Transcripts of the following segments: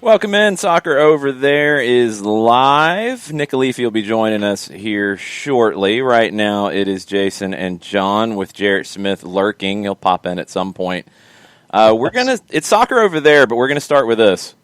Welcome in. Soccer Over There is live. Nick Alifi will be joining us here shortly. Right now it is Jason and John with Jarrett Smith lurking. He'll pop in at some point. It's Soccer Over There, but we're going to start with this.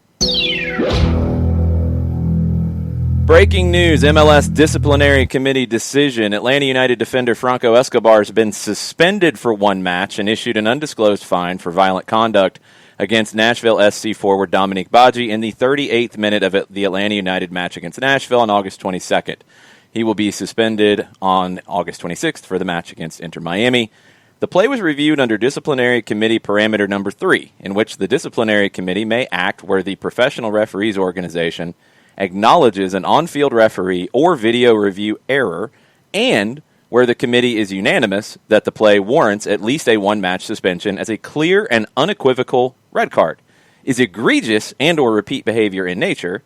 Breaking news, MLS disciplinary committee decision. Atlanta United defender Franco Escobar has been suspended for one match and issued an undisclosed fine for violent conduct against Nashville SC forward Dominique Badji in the 38th minute of the Atlanta United match against Nashville on August 22nd. He will be suspended on August 26th for the match against Inter Miami. The play was reviewed under disciplinary committee parameter number 3, in which the disciplinary committee may act where the professional referees organization acknowledges an on-field referee or video review error, and where the committee is unanimous that the play warrants at least a one-match suspension as a clear and unequivocal red card, is egregious and or repeat behavior in nature,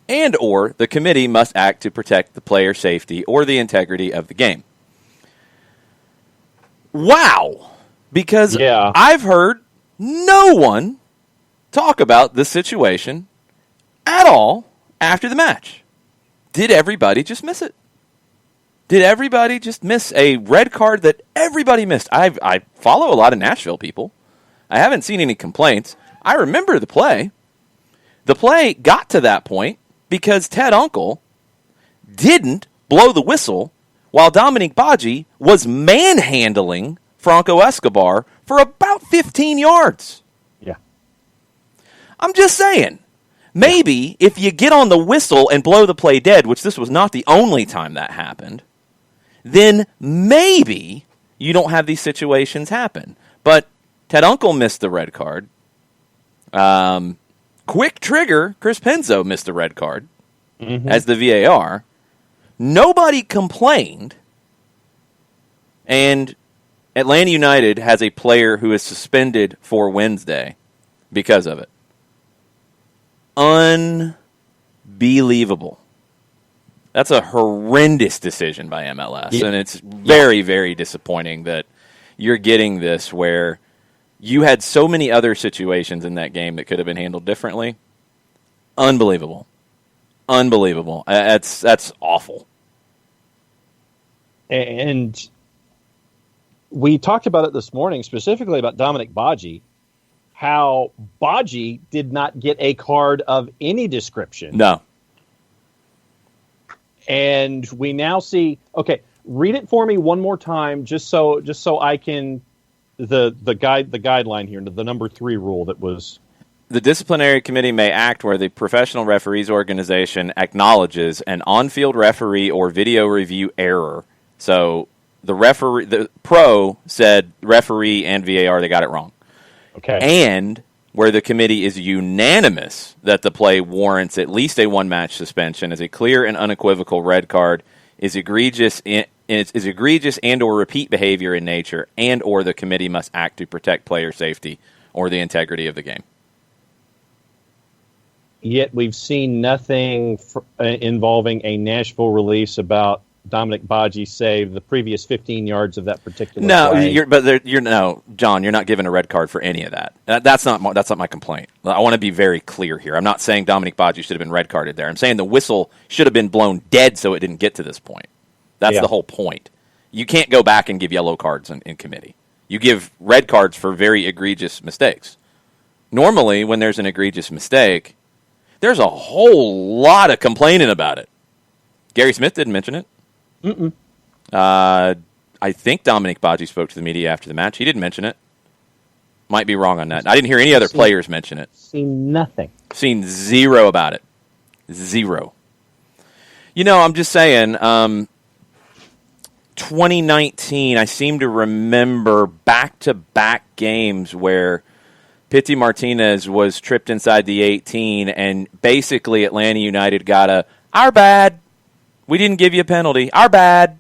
and or the committee must act to protect the player's safety or the integrity of the game. Wow! Because I've heard no one talk about this situation at all after the match. Did everybody just miss it? Did everybody just miss a red card that everybody missed? I follow a lot of Nashville people. I haven't seen any complaints. I remember the play. The play got to that point because Ted Uncle didn't blow the whistle while Dominique Badji was manhandling Franco Escobar for about 15 yards. Yeah. I'm just saying. Maybe if you get on the whistle and blow the play dead, which this was not the only time that happened, then maybe you don't have these situations happen. But Ted Uncle missed the red card. Quick trigger, Chris Penzo missed the red card as the VAR. Nobody complained. And Atlanta United has a player who is suspended for Wednesday because of it. Unbelievable. That's a horrendous decision by MLS, and it's very, very disappointing that you're getting this where you had so many other situations in that game that could have been handled differently. Unbelievable. Unbelievable. That's awful. And we talked about it this morning, specifically about Dominique Badji, how Badji did not get a card of any description. No. And we now see, okay, read it for me one more time, just so I can, the guideline here, the number 3 rule that was. The disciplinary committee may act where the professional referees organization acknowledges an on-field referee or video review error. So the pro said referee and VAR, they got it wrong. Okay. And where the committee is unanimous that the play warrants at least a one-match suspension as a clear and unequivocal red card, is egregious and or repeat behavior in nature, and or the committee must act to protect player safety or the integrity of the game. Yet we've seen nothing involving a Nashville release about Dominique Badji saved the previous 15 yards of that particular play. John, you're not given a red card for any of that. That's not my complaint. I want to be very clear here. I'm not saying Dominique Badji should have been red carded there. I'm saying the whistle should have been blown dead so it didn't get to this point. That's the whole point. You can't go back and give yellow cards in committee. You give red cards for very egregious mistakes. Normally, when there's an egregious mistake, there's a whole lot of complaining about it. Gary Smith didn't mention it. I think Dominique Badji spoke to the media after the match. He didn't mention it. Might be wrong on that. I didn't hear any other players mention it. Seen nothing. Seen zero about it. Zero. I'm just saying, 2019, I seem to remember back-to-back games where Pity Martinez was tripped inside the 18, and basically Atlanta United got our bad. We didn't give you a penalty. Our bad.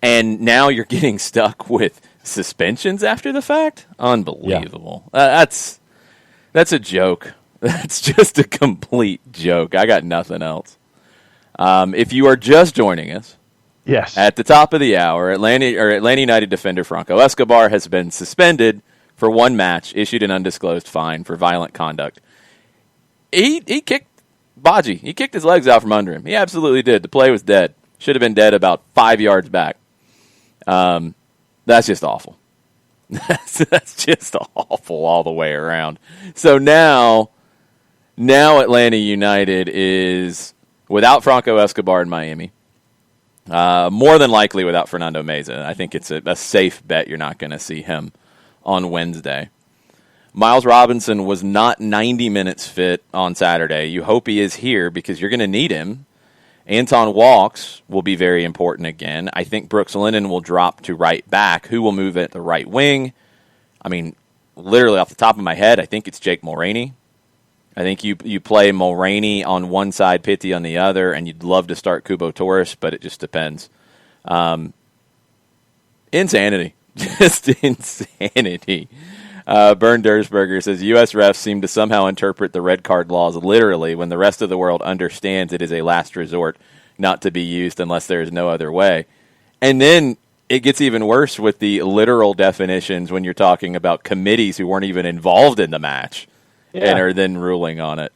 And now you're getting stuck with suspensions after the fact? Unbelievable. Yeah. That's a joke. That's just a complete joke. I got nothing else. If you are just joining us, yes, at the top of the hour, Atlanta United defender Franco Escobar has been suspended for one match, issued an undisclosed fine for violent conduct. He kicked Badji. He kicked his legs out from under him. He absolutely did. The play was dead. Should have been dead about 5 yards back. That's just awful. That's just awful all the way around. So now Atlanta United is without Franco Escobar in Miami. More than likely without Fernando Meza. I think it's a safe bet you're not going to see him on Wednesday. Miles Robinson was not 90 minutes fit on Saturday. You hope he is here because you're going to need him. Anton Walks will be very important again. I think Brooks Lennon will drop to right back. Who will move at the right wing? I mean, literally off the top of my head, I think it's Jake Mulroney. I think you play Mulroney on one side, Pitti on the other, and you'd love to start Kubo Torres, but it just depends. Insanity. Just insanity. Bernd Dersberger says, U.S. refs seem to somehow interpret the red card laws literally when the rest of the world understands it is a last resort not to be used unless there is no other way. And then it gets even worse with the literal definitions when you're talking about committees who weren't even involved in the match and are then ruling on it.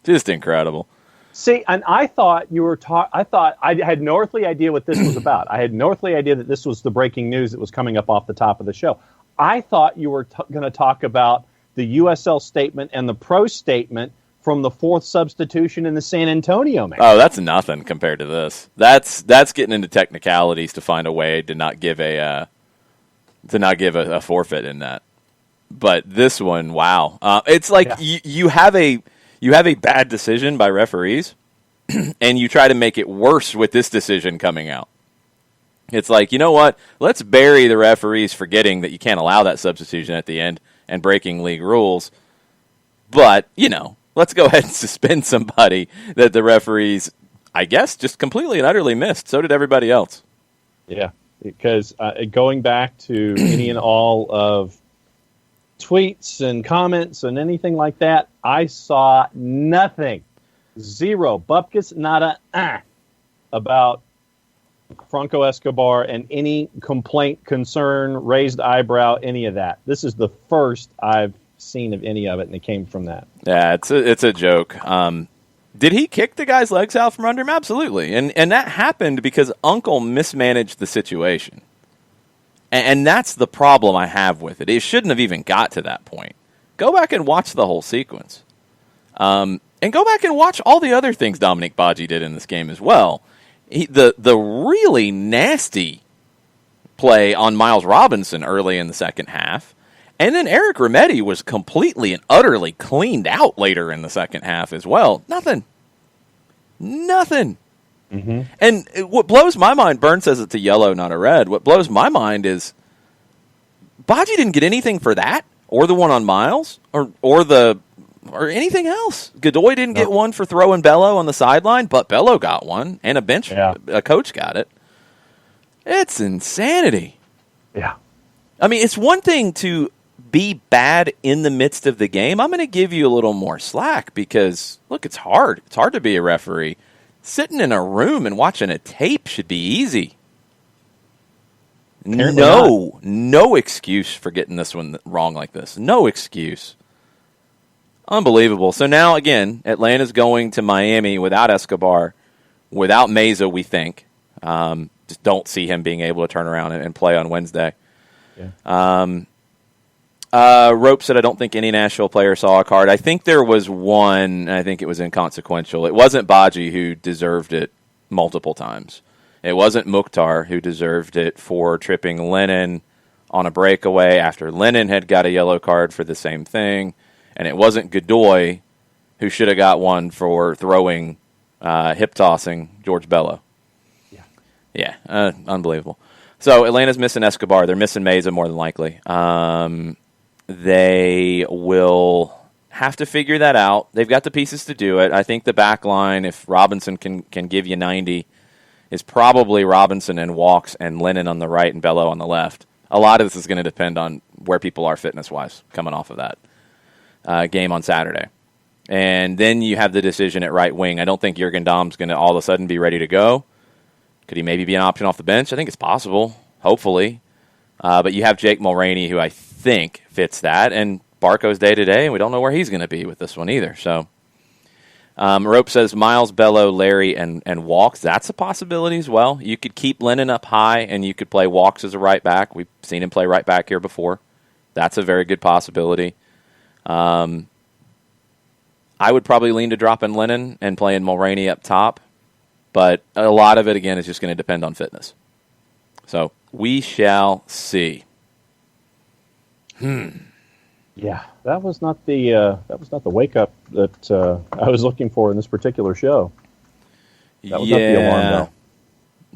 Just incredible. See, and I thought I had no earthly idea what this was about. I had no earthly idea that this was the breaking news that was coming up off the top of the show. I thought you were going to talk about the USL statement and the pro statement from the fourth substitution in the San Antonio match. Oh, that's nothing compared to this. That's getting into technicalities to find a way to not give a forfeit in that. But this one, wow, it's like you have a bad decision by referees, and you try to make it worse with this decision coming out. It's like, you know what? Let's bury the referees forgetting that you can't allow that substitution at the end and breaking league rules. But, let's go ahead and suspend somebody that the referees, I guess, just completely and utterly missed. So did everybody else. Yeah, because going back to any and all of tweets and comments and anything like that, I saw nothing. Zero. Bupkis, nada, about Franco Escobar and any complaint, concern, raised eyebrow, any of that. This is the first I've seen of any of it, and it came from that. Yeah, it's a joke. Did he kick the guy's legs out from under him? Absolutely. And that happened because Uncle mismanaged the situation. And that's the problem I have with it. It shouldn't have even got to that point. Go back and watch the whole sequence. And go back and watch all the other things Dominic Badji did in this game as well. The really nasty play on Miles Robinson early in the second half. And then Eric Remedi was completely and utterly cleaned out later in the second half as well. Nothing. Mm-hmm. And what blows my mind, Byrne says it's a yellow, not a red. What blows my mind is Badji didn't get anything for that, or the one on Miles, or anything else. Godoy didn't get one for throwing Bello on the sideline, but Bello got one, and a coach got it. It's insanity. Yeah. I mean, it's one thing to be bad in the midst of the game. I'm going to give you a little more slack because, look, it's hard. It's hard to be a referee. Sitting in a room and watching a tape should be easy. No excuse for getting this one wrong like this. No excuse. Unbelievable. So now, again, Atlanta's going to Miami without Escobar, without Meza, we think. Just don't see him being able to turn around and play on Wednesday. Yeah. Rope said, I don't think any Nashville player saw a card. I think there was one, and I think it was inconsequential. It wasn't Badji who deserved it multiple times. It wasn't Mukhtar who deserved it for tripping Lennon on a breakaway after Lennon had got a yellow card for the same thing. And it wasn't Godoy who should have got one for throwing, hip-tossing George Bello. Yeah, unbelievable. So Atlanta's missing Escobar. They're missing Meza more than likely. They will have to figure that out. They've got the pieces to do it. I think the back line, if Robinson can give you 90, is probably Robinson and Walks and Lennon on the right and Bello on the left. A lot of this is going to depend on where people are fitness-wise coming off of that game on Saturday. And then you have the decision at right wing. I don't think Jurgen Damm's going to all of a sudden be ready to go. Could he maybe be an option off the bench? I think it's possible, hopefully. But you have Jake Mulroney, who I think fits that. And Barco's day-to-day, and we don't know where he's going to be with this one either. So, Rope says Miles, Bello, Larry, and Walks. That's a possibility as well. You could keep Lennon up high, and you could play Walks as a right back. We've seen him play right back here before. That's a very good possibility. I would probably lean to dropping Lennon and playing Mulroney up top, but a lot of it, again, is just going to depend on fitness. So we shall see. Yeah, that was not the wake up that I was looking for in this particular show. That was not the alarm bell.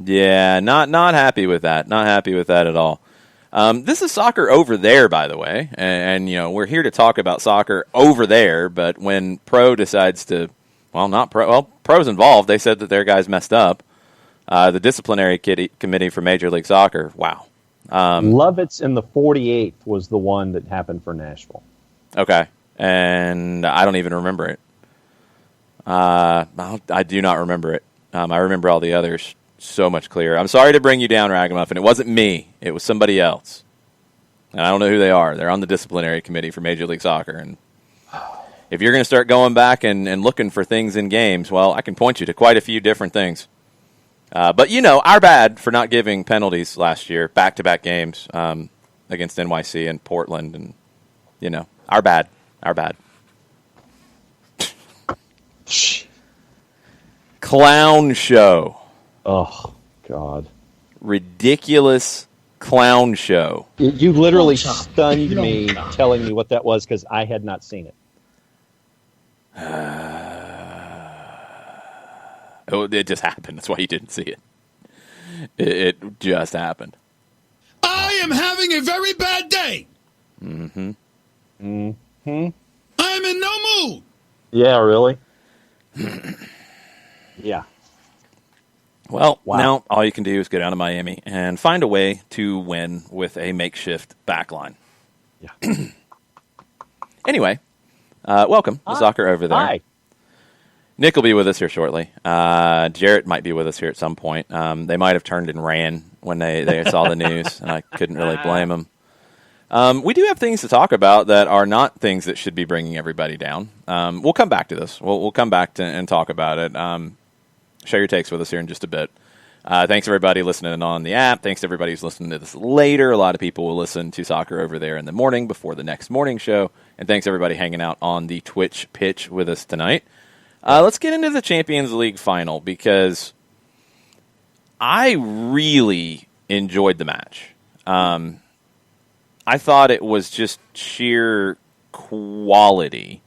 Yeah, not happy with that. Not happy with that at all. This is soccer over there, by the way, and we're here to talk about soccer over there. But when Pro decides to, Pro's involved. They said that their guys messed up. The disciplinary committee for Major League Soccer. Wow. Lovitz in the 48th was the one that happened for Nashville. Okay, and I don't even remember it. I do not remember it. I remember all the others so much clearer. I'm sorry to bring you down, Ragamuffin. It wasn't me. It was somebody else. And I don't know who they are. They're on the disciplinary committee for Major League Soccer. And if you're going to start going back and looking for things in games, well, I can point you to quite a few different things. But, our bad for not giving penalties last year, back-to-back games against NYC and Portland. And, our bad. Our bad. Clown show. Oh, God. Ridiculous clown show. You literally stunned me telling me what that was because I had not seen it. It just happened. That's why you didn't see it. It just happened. I am having a very bad day. Mm-hmm. Mm-hmm. I am in no mood. Yeah, really? Yeah. Well, Now all you can do is go down to Miami and find a way to win with a makeshift backline. Yeah. Anyway, welcome to Soccer Over There. Hi. Nick will be with us here shortly. Jarrett might be with us here at some point. They might have turned and ran when they saw the news, and I couldn't really blame them. We do have things to talk about that are not things that should be bringing everybody down. We'll come back to this. We'll come back and talk about it. Share your takes with us here in just a bit. Thanks, everybody listening on the app. Thanks to everybody who's listening to this later. A lot of people will listen to Soccer Over There in the morning before the next morning show. And thanks, everybody, hanging out on the Twitch pitch with us tonight. Let's get into the Champions League final because I really enjoyed the match. I thought it was just sheer quality.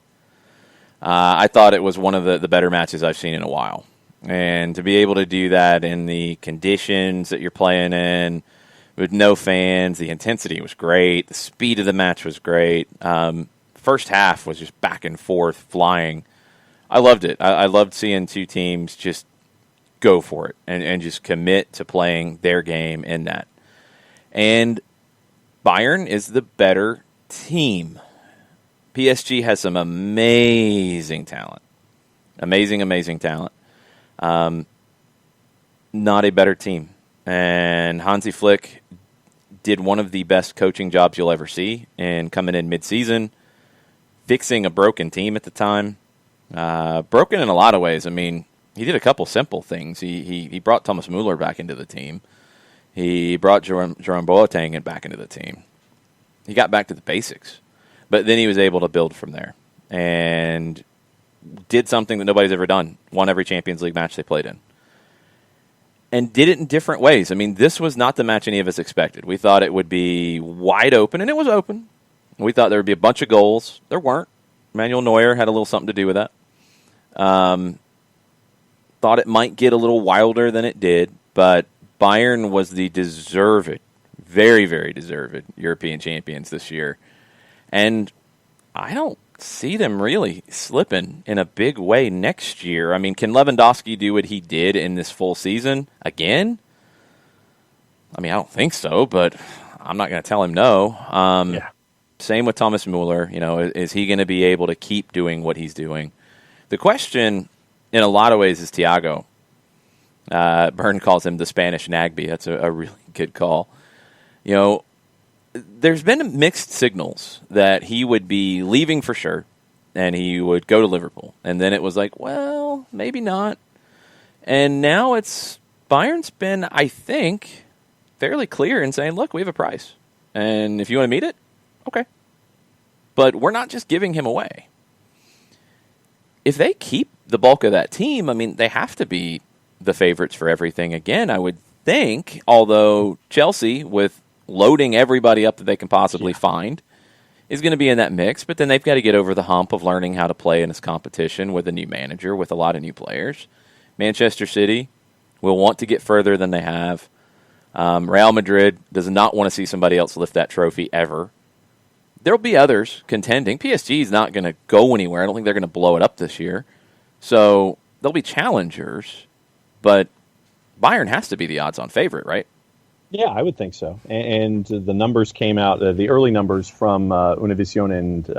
I thought it was one of the better matches I've seen in a while. And to be able to do that in the conditions that you're playing in, with no fans, the intensity was great. The speed of the match was great. First half was just back and forth, flying. I loved it. I loved seeing two teams just go for it and just commit to playing their game in that. And Bayern is the better team. PSG has some amazing talent. Amazing talent. Not a better team. And Hansi Flick did one of the best coaching jobs you'll ever see in coming in mid-season, fixing a broken team at the time. Broken in a lot of ways. I mean, he did a couple simple things. He brought Thomas Muller back into the team. He brought Jerome Boateng back into the team. He got back to the basics. But then he was able to build from there. And did something that nobody's ever done. Won every Champions League match they played in. And did it in different ways. I mean, this was not the match any of us expected. We thought it would be wide open, and it was open. We thought there would be a bunch of goals. There weren't. Manuel Neuer had a little something to do with that. Thought it might get a little wilder than it did, but Bayern was the deserved, very, very deserved European champions this year. And I don't see them really slipping in a big way next year. I mean, can Lewandowski do what he did in this full season again? I mean, I don't think so, but I'm not going to tell him no. Yeah. Same with Thomas Muller. Is he going to be able to keep doing what he's doing? The question, in a lot of ways, is Thiago. Byrne calls him the Spanish Nagby. That's a really good call. there's been mixed signals that he would be leaving for sure, and he would go to Liverpool. And then it was like, well, maybe not. And now Bayern's been, I think, fairly clear in saying, look, we have a price. And if you want to meet it, okay. But we're not just giving him away. If they keep the bulk of that team, I mean, they have to be the favorites for everything again, I would think. Although Chelsea, with loading everybody up that they can possibly find, is going to be in that mix. But then they've got to get over the hump of learning how to play in this competition with a new manager, with a lot of new players. Manchester City will want to get further than they have. Real Madrid does not want to see somebody else lift that trophy ever. There'll be others contending. PSG is not going to go anywhere. I don't think they're going to blow it up this year. So there'll be challengers, but Bayern has to be the odds-on favorite, right? Yeah, I would think so. And the numbers came out, the early numbers from Univision, and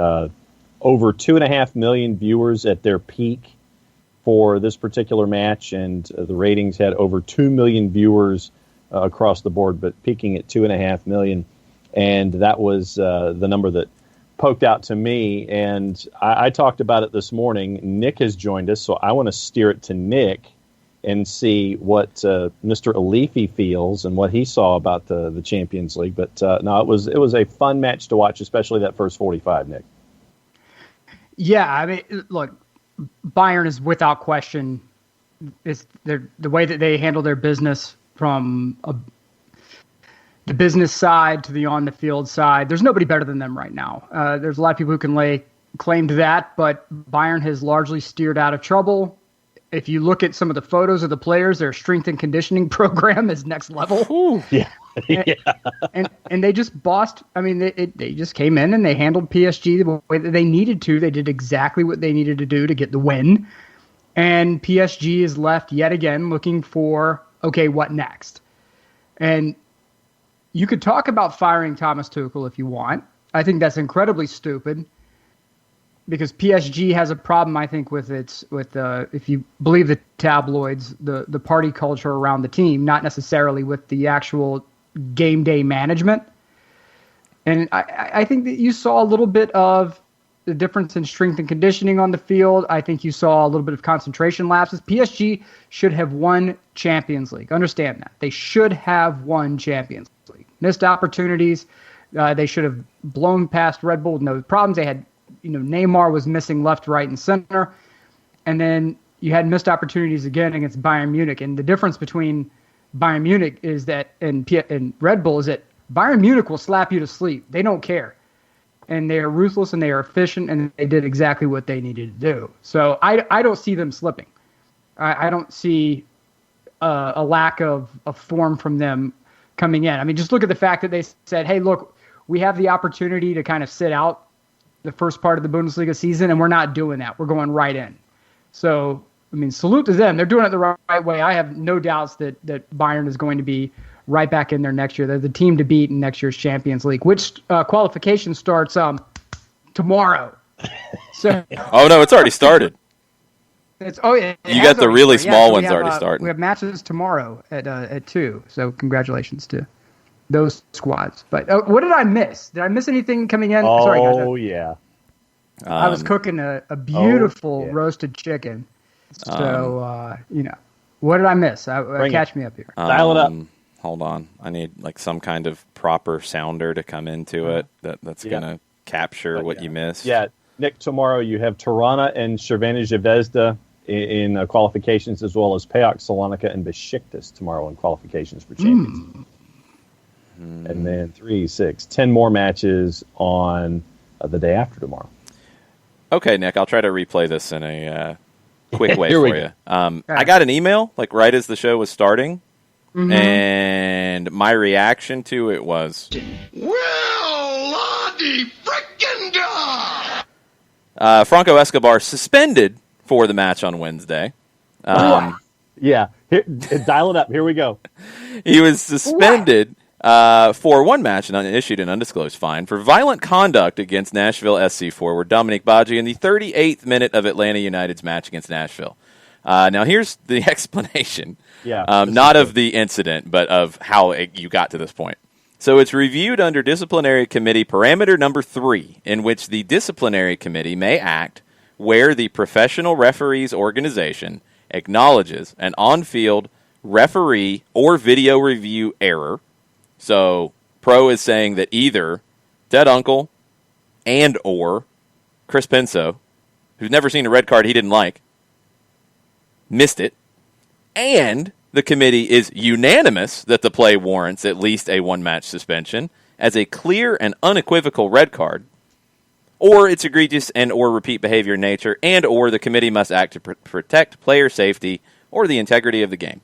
over 2.5 million viewers at their peak for this particular match, and the ratings had over 2 million viewers across the board, but peaking at 2.5 million. And that was the number that poked out to me. And I talked about it this morning. Nick has joined us, so I want to steer it to Nick and see what Mr. Alifi feels and what he saw about the Champions League. But no, it was a fun match to watch, especially that first 45, Nick. Yeah, I mean, look, Bayern is without question, the way that they handle their business from the business side to the on-the-field side. There's nobody better than them right now. There's a lot of people who can lay claim to that, but Bayern has largely steered out of trouble. If you look at some of the photos of the players, their strength and conditioning program is next level. Ooh. Yeah. And they just bossed. I mean, they just came in and they handled PSG the way that they needed to. They did exactly what they needed to do to get the win. And PSG is left yet again looking for, okay, what next? And you could talk about firing Thomas Tuchel if you want. I think that's incredibly stupid because PSG has a problem, I think, with if you believe the tabloids, the party culture around the team, not necessarily with the actual game day management. And I think that you saw a little bit of the difference in strength and conditioning on the field. I think you saw a little bit of concentration lapses. PSG should have won Champions League. Understand that. They should have won Champions League. Missed opportunities. They should have blown past Red Bull with no problems. They had, Neymar was missing left, right, and center. And then you had missed opportunities again against Bayern Munich. And the difference between Bayern Munich is that and Red Bull is that Bayern Munich will slap you to sleep. They don't care. And they are ruthless and they are efficient and they did exactly what they needed to do. So I don't see them slipping. I don't see a lack of form from them coming in. I mean, just look at the fact that they said, hey, look, we have the opportunity to kind of sit out the first part of the Bundesliga season, and we're not doing that. We're going right in. So, I mean, salute to them. They're doing it the right way. I have no doubts that Bayern is going to be right back in there next year. They're the team to beat in next year's Champions League, which qualification starts tomorrow. So, oh, no, it's already started. You got the really small ones already starting. We have matches tomorrow at 2, so congratulations to those squads. But what did I miss? Did I miss anything coming in? Oh, sorry, guys. Yeah. I was cooking a beautiful roasted chicken. So, what did I miss? Catch me up here. Dial it up. Hold on. I need some kind of proper sounder to come into it that's going to capture what you missed. Yeah. Nick, tomorrow you have Tirana and Crvena Zvezda in qualifications, as well as PAOK Salonika and Besiktas tomorrow in qualifications for Champions. And then 10 more matches on the day after tomorrow. Okay, Nick, I'll try to replay this in a quick way for you. I got an email right as the show was starting, and my reaction to it was, Well, Lottie frickin' da! Franco Escobar suspended for the match on Wednesday. Yeah, dial it up. Here we go. He was suspended for one match and issued an undisclosed fine for violent conduct against Nashville SC forward Dominic Badji in the 38th minute of Atlanta United's match against Nashville. Now, here's the explanation. Yeah, not of the incident, but of how you got to this point. So it's reviewed under disciplinary committee parameter number 3, in which the disciplinary committee may act where the professional referees organization acknowledges an on-field referee or video review error. So Pro is saying that either Ted Unkel and or Chris Penso, who's never seen a red card he didn't like, missed it, and the committee is unanimous that the play warrants at least a one-match suspension as a clear and unequivocal red card, or it's egregious and or repeat behavior in nature, and or the committee must act to protect player safety or the integrity of the game.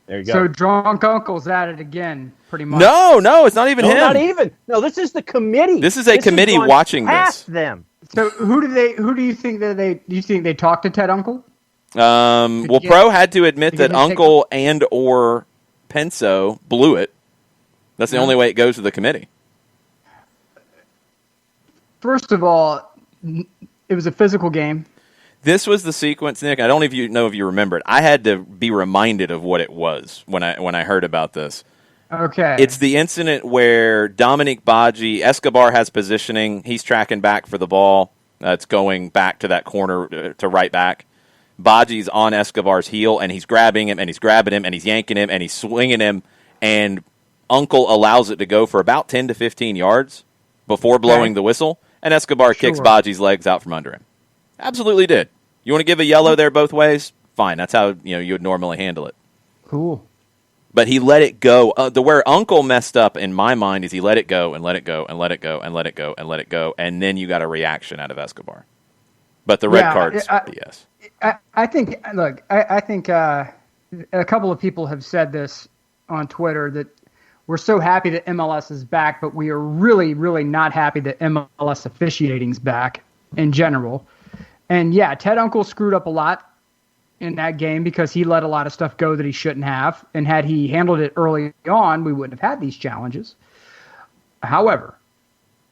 There you go. So Drunk Uncle's at it again, pretty much. No, it's not even him. Not even. No, this is the committee. This is a committee watching past this. Them. So who do you think that do you think they talked to Ted Unkel? Well, Pro had to admit that Uncle and or Penso blew it. That's the only way it goes to the committee. First of all, it was a physical game. This was the sequence, Nick. I don't know if you remember it. I had to be reminded of what it was when I heard about this. Okay. It's the incident where Dominique Badji, Escobar has positioning. He's tracking back for the ball. It's going back to that corner to right back. Badji's on Escobar's heel, and he's grabbing him, and he's grabbing him, and he's yanking him, and he's swinging him, and Uncle allows it to go for about 10 to 15 yards before blowing the whistle, and Escobar kicks Badji's legs out from under him. Absolutely did. You want to give a yellow there both ways? Fine. That's how you would normally handle it. Cool. But he let it go. Where Uncle messed up in my mind is he let it go and let it go and let it go and let it go and let it go, and then you got a reaction out of Escobar. But the red card's BS. I think a couple of people have said this on Twitter that we're so happy that MLS is back, but we are really, really not happy that MLS officiating's back in general. And yeah, Ted Unkel screwed up a lot in that game because he let a lot of stuff go that he shouldn't have. And had he handled it early on, we wouldn't have had these challenges. However,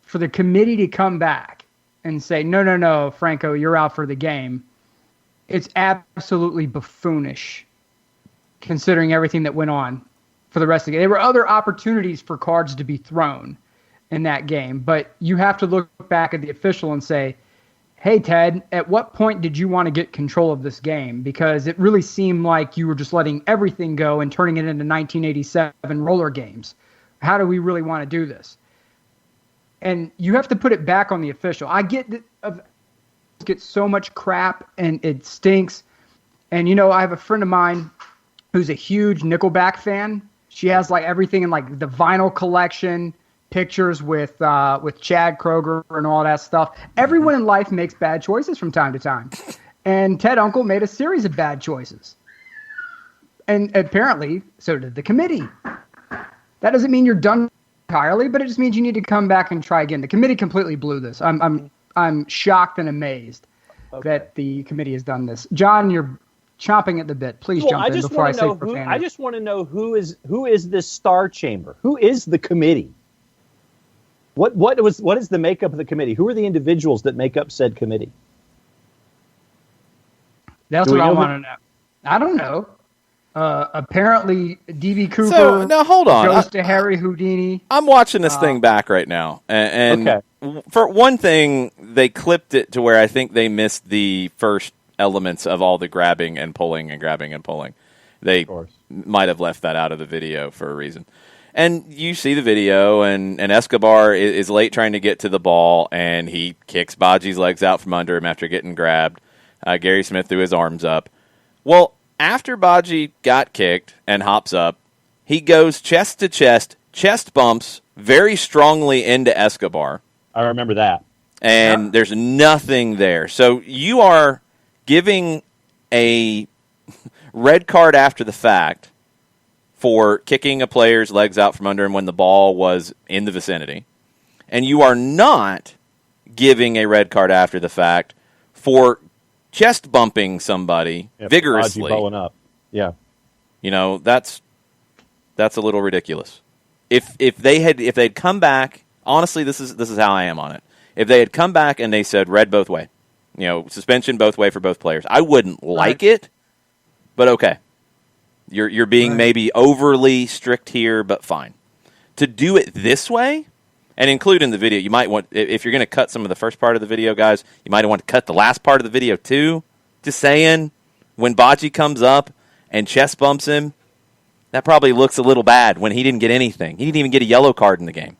for the committee to come back and say, no, Franco, you're out for the game, it's absolutely buffoonish considering everything that went on for the rest of the game. There were other opportunities for cards to be thrown in that game, but you have to look back at the official and say, hey, Ted, at what point did you want to get control of this game? Because it really seemed like you were just letting everything go and turning it into 1987 roller games. How do we really want to do this? And you have to put it back on the official. I get that get so much crap and it stinks. And, I have a friend of mine who's a huge Nickelback fan. She has like everything in like the vinyl collection, pictures with Chad Kroger and all that stuff. Everyone in life makes bad choices from time to time. And Ted Unkel made a series of bad choices. And apparently, so did the committee. That doesn't mean you're done entirely, but it just means you need to come back and try again. The committee completely blew this. I'm shocked and amazed that the committee has done this. John, you're chomping at the bit. Please jump in before I say profanity. I just want to know who is this star chamber? Who is the committee? What is the makeup of the committee? Who are the individuals that make up said committee? That's what I want to know. I don't know. Apparently, D.B. Cooper so, now, hold on. goes to Harry Houdini. I'm watching this thing back right now. And for one thing, they clipped it to where I think they missed the first elements of all the grabbing and pulling and grabbing and pulling. They might have left that out of the video for a reason. And you see the video, and Escobar is late trying to get to the ball, and he kicks Badji's legs out from under him after getting grabbed. Gary Smith threw his arms up. Well, after Badji got kicked and hops up, he goes chest to chest bumps very strongly into Escobar. I remember that. And there's nothing there. So you are giving a red card after the fact for kicking a player's legs out from under him when the ball was in the vicinity. And you are not giving a red card after the fact for chest bumping somebody vigorously. Blowing up. Yeah. That's a little ridiculous. If they'd come back, honestly, this is how I am on it. If they had come back and they said red both way, suspension both way for both players, I wouldn't like it, but okay. You're being maybe overly strict here, but fine. To do it this way, and include in the video, you might want, if you're going to cut some of the first part of the video, guys, you might want to cut the last part of the video too. Just saying, when Bocce comes up and chest bumps him, that probably looks a little bad when he didn't get anything. He didn't even get a yellow card in the game.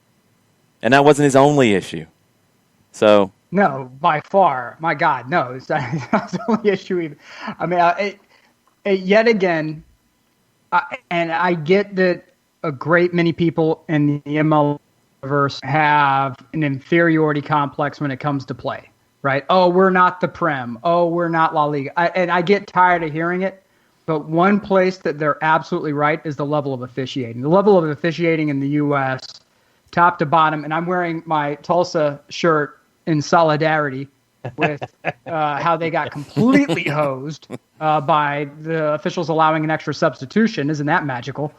And that wasn't his only issue. So... No, by far. My God, no. It's not the only issue. Even. I mean, yet again, and I get that a great many people in the MLverse have an inferiority complex when it comes to play, right? Oh, we're not the Prem. Oh, we're not La Liga. And I get tired of hearing it, but one place that they're absolutely right is the level of officiating. The level of officiating in the U.S., top to bottom, and I'm wearing my Tulsa shirt in solidarity with how they got completely hosed by the officials allowing an extra substitution. Isn't that magical?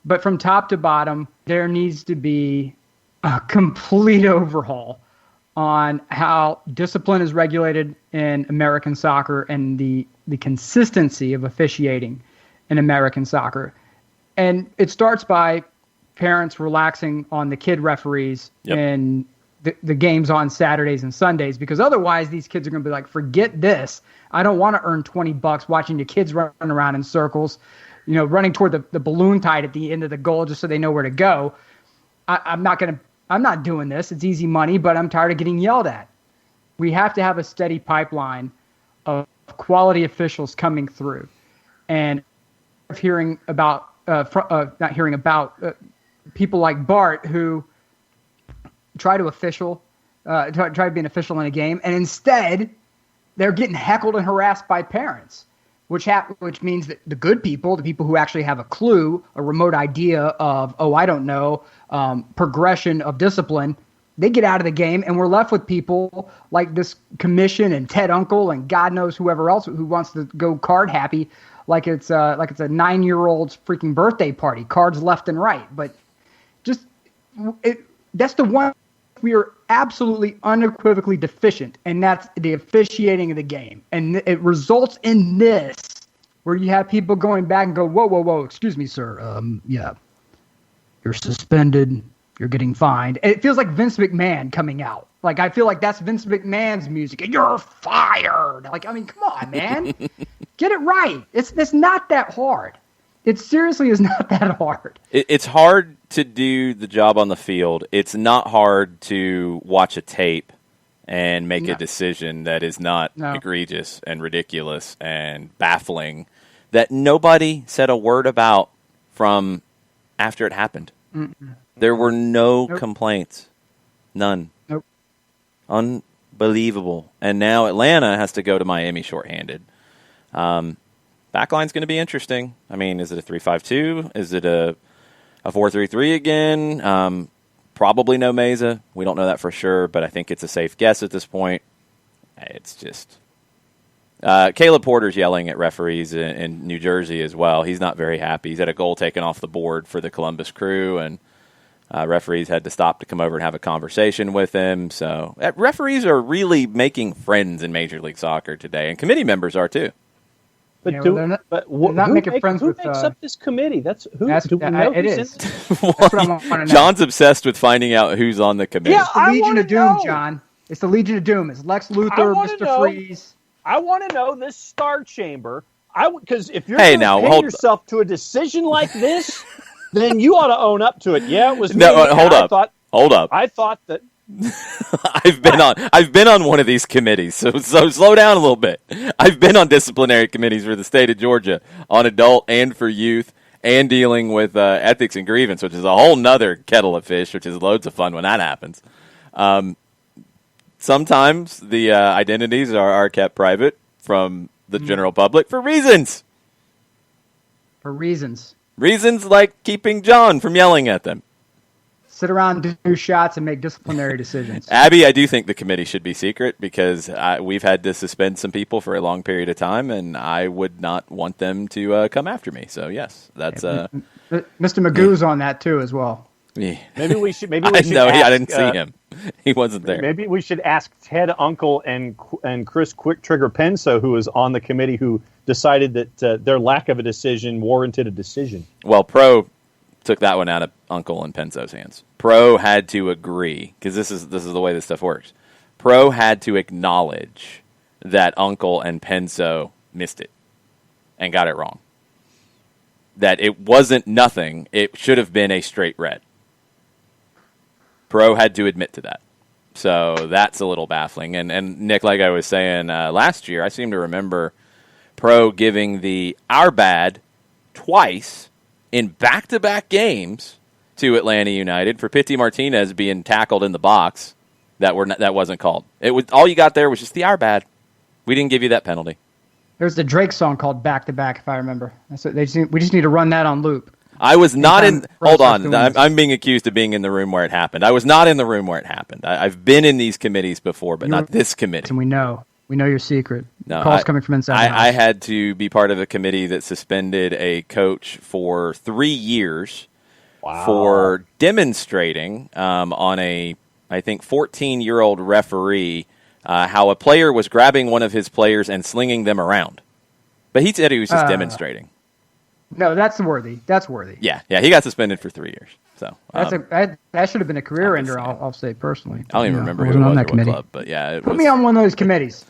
But from top to bottom, there needs to be a complete overhaul on how discipline is regulated in American soccer and the consistency of officiating in American soccer. And it starts by parents relaxing on the kid referees in the games on Saturdays and Sundays, because otherwise these kids are going to be like, forget this. I don't want to earn $20 watching the kids run around in circles, running toward the balloon tide at the end of the goal just so they know where to go. I'm not doing this. It's easy money, but I'm tired of getting yelled at. We have to have a steady pipeline of quality officials coming through, and hearing about not hearing about people like Bart who try to be an official in a game, and instead they're getting heckled and harassed by parents, which means that the good people, the people who actually have a clue, a remote idea of, progression of discipline, they get out of the game, and we're left with people like this commission and Ted Uncle and God knows whoever else who wants to go card happy, like it's a 9-year-old's freaking birthday party, cards left and right. But that's the one we are absolutely unequivocally deficient, and that's the officiating of the game. And it results in this, where you have people going back and go, whoa, excuse me, sir. You're suspended. You're getting fined. And it feels like Vince McMahon coming out. Like, I feel like that's Vince McMahon's music, and you're fired. Like, I mean, come on, man. Get it right. It's not that hard. It seriously is not that hard. It's hard to do the job on the field. It's not hard to watch a tape and make a decision that is not egregious and ridiculous and baffling that nobody said a word about from after it happened. Mm-mm. There were no complaints. None. Nope. Unbelievable. And now Atlanta has to go to Miami shorthanded. Backline's going to be interesting. I mean, is it a 3-5-2? Is it a 4-3-3 again? Probably no Meza. We don't know that for sure, but I think it's a safe guess at this point. It's just... Caleb Porter's yelling at referees in New Jersey as well. He's not very happy. He's had a goal taken off the board for the Columbus Crew, and referees had to stop to come over and have a conversation with him. So referees are really making friends in Major League Soccer today, and committee members are too. But they're not making friends with. Who makes up this committee? It is. That's what I want to know. John's obsessed with finding out who's on the committee. Yeah, it's the Legion of Doom, John. It's the Legion of Doom. It's Lex Luthor, Mr. Freeze. I want to know this Star Chamber. Because if you're going to pin yourself to a decision like this, then you ought to own up to it. Yeah, it was me. Hold up. I thought that. I've been on one of these committees, so slow down a little bit. I've been on disciplinary committees for the state of Georgia, on adult and for youth, and dealing with ethics and grievance, which is a whole nother kettle of fish, which is loads of fun when that happens. Sometimes the identities are kept private from the general public for reasons. Reasons like keeping John from yelling at them. Sit around, do shots, and make disciplinary decisions. Abby, I do think the committee should be secret because we've had to suspend some people for a long period of time, and I would not want them to come after me. So, yes, that's... Mr. Magoo's on that, too, as well. Yeah. Maybe we should. I didn't see him. He wasn't there. Maybe we should ask Ted Uncle and Chris Quick Trigger Penso, who was on the committee, who decided that their lack of a decision warranted a decision. Well, Pro took that one out of Uncle and Penso's hands. Pro had to agree, because this is the way this stuff works. Pro had to acknowledge that Uncle and Penso missed it and got it wrong. That it wasn't nothing. It should have been a straight red. Pro had to admit to that. So that's a little baffling. And Nick, like I was saying last year, I seem to remember Pro giving the our bad twice in back-to-back games to Atlanta United for Pity Martinez being tackled in the box that wasn't called. It was all you got there was just the our bad. We didn't give you that penalty. There's the Drake song called "Back to Back," if I remember. We just need to run that on loop. I was not in. Hold on, I'm being accused of being in the room where it happened. I was not in the room where it happened. I've been in these committees before, but not this committee. And we know your secret. No, calls coming from inside. I had to be part of a committee that suspended a coach for 3 years for demonstrating on a, I think, 14-year-old referee how a player was grabbing one of his players and slinging them around. But he said he was just demonstrating. No, that's worthy. That's worthy. Yeah, he got suspended for 3 years. So that should have been a career ender. I'll say personally. I don't even remember who it was on that committee. Club, but yeah, put me on one of those committees.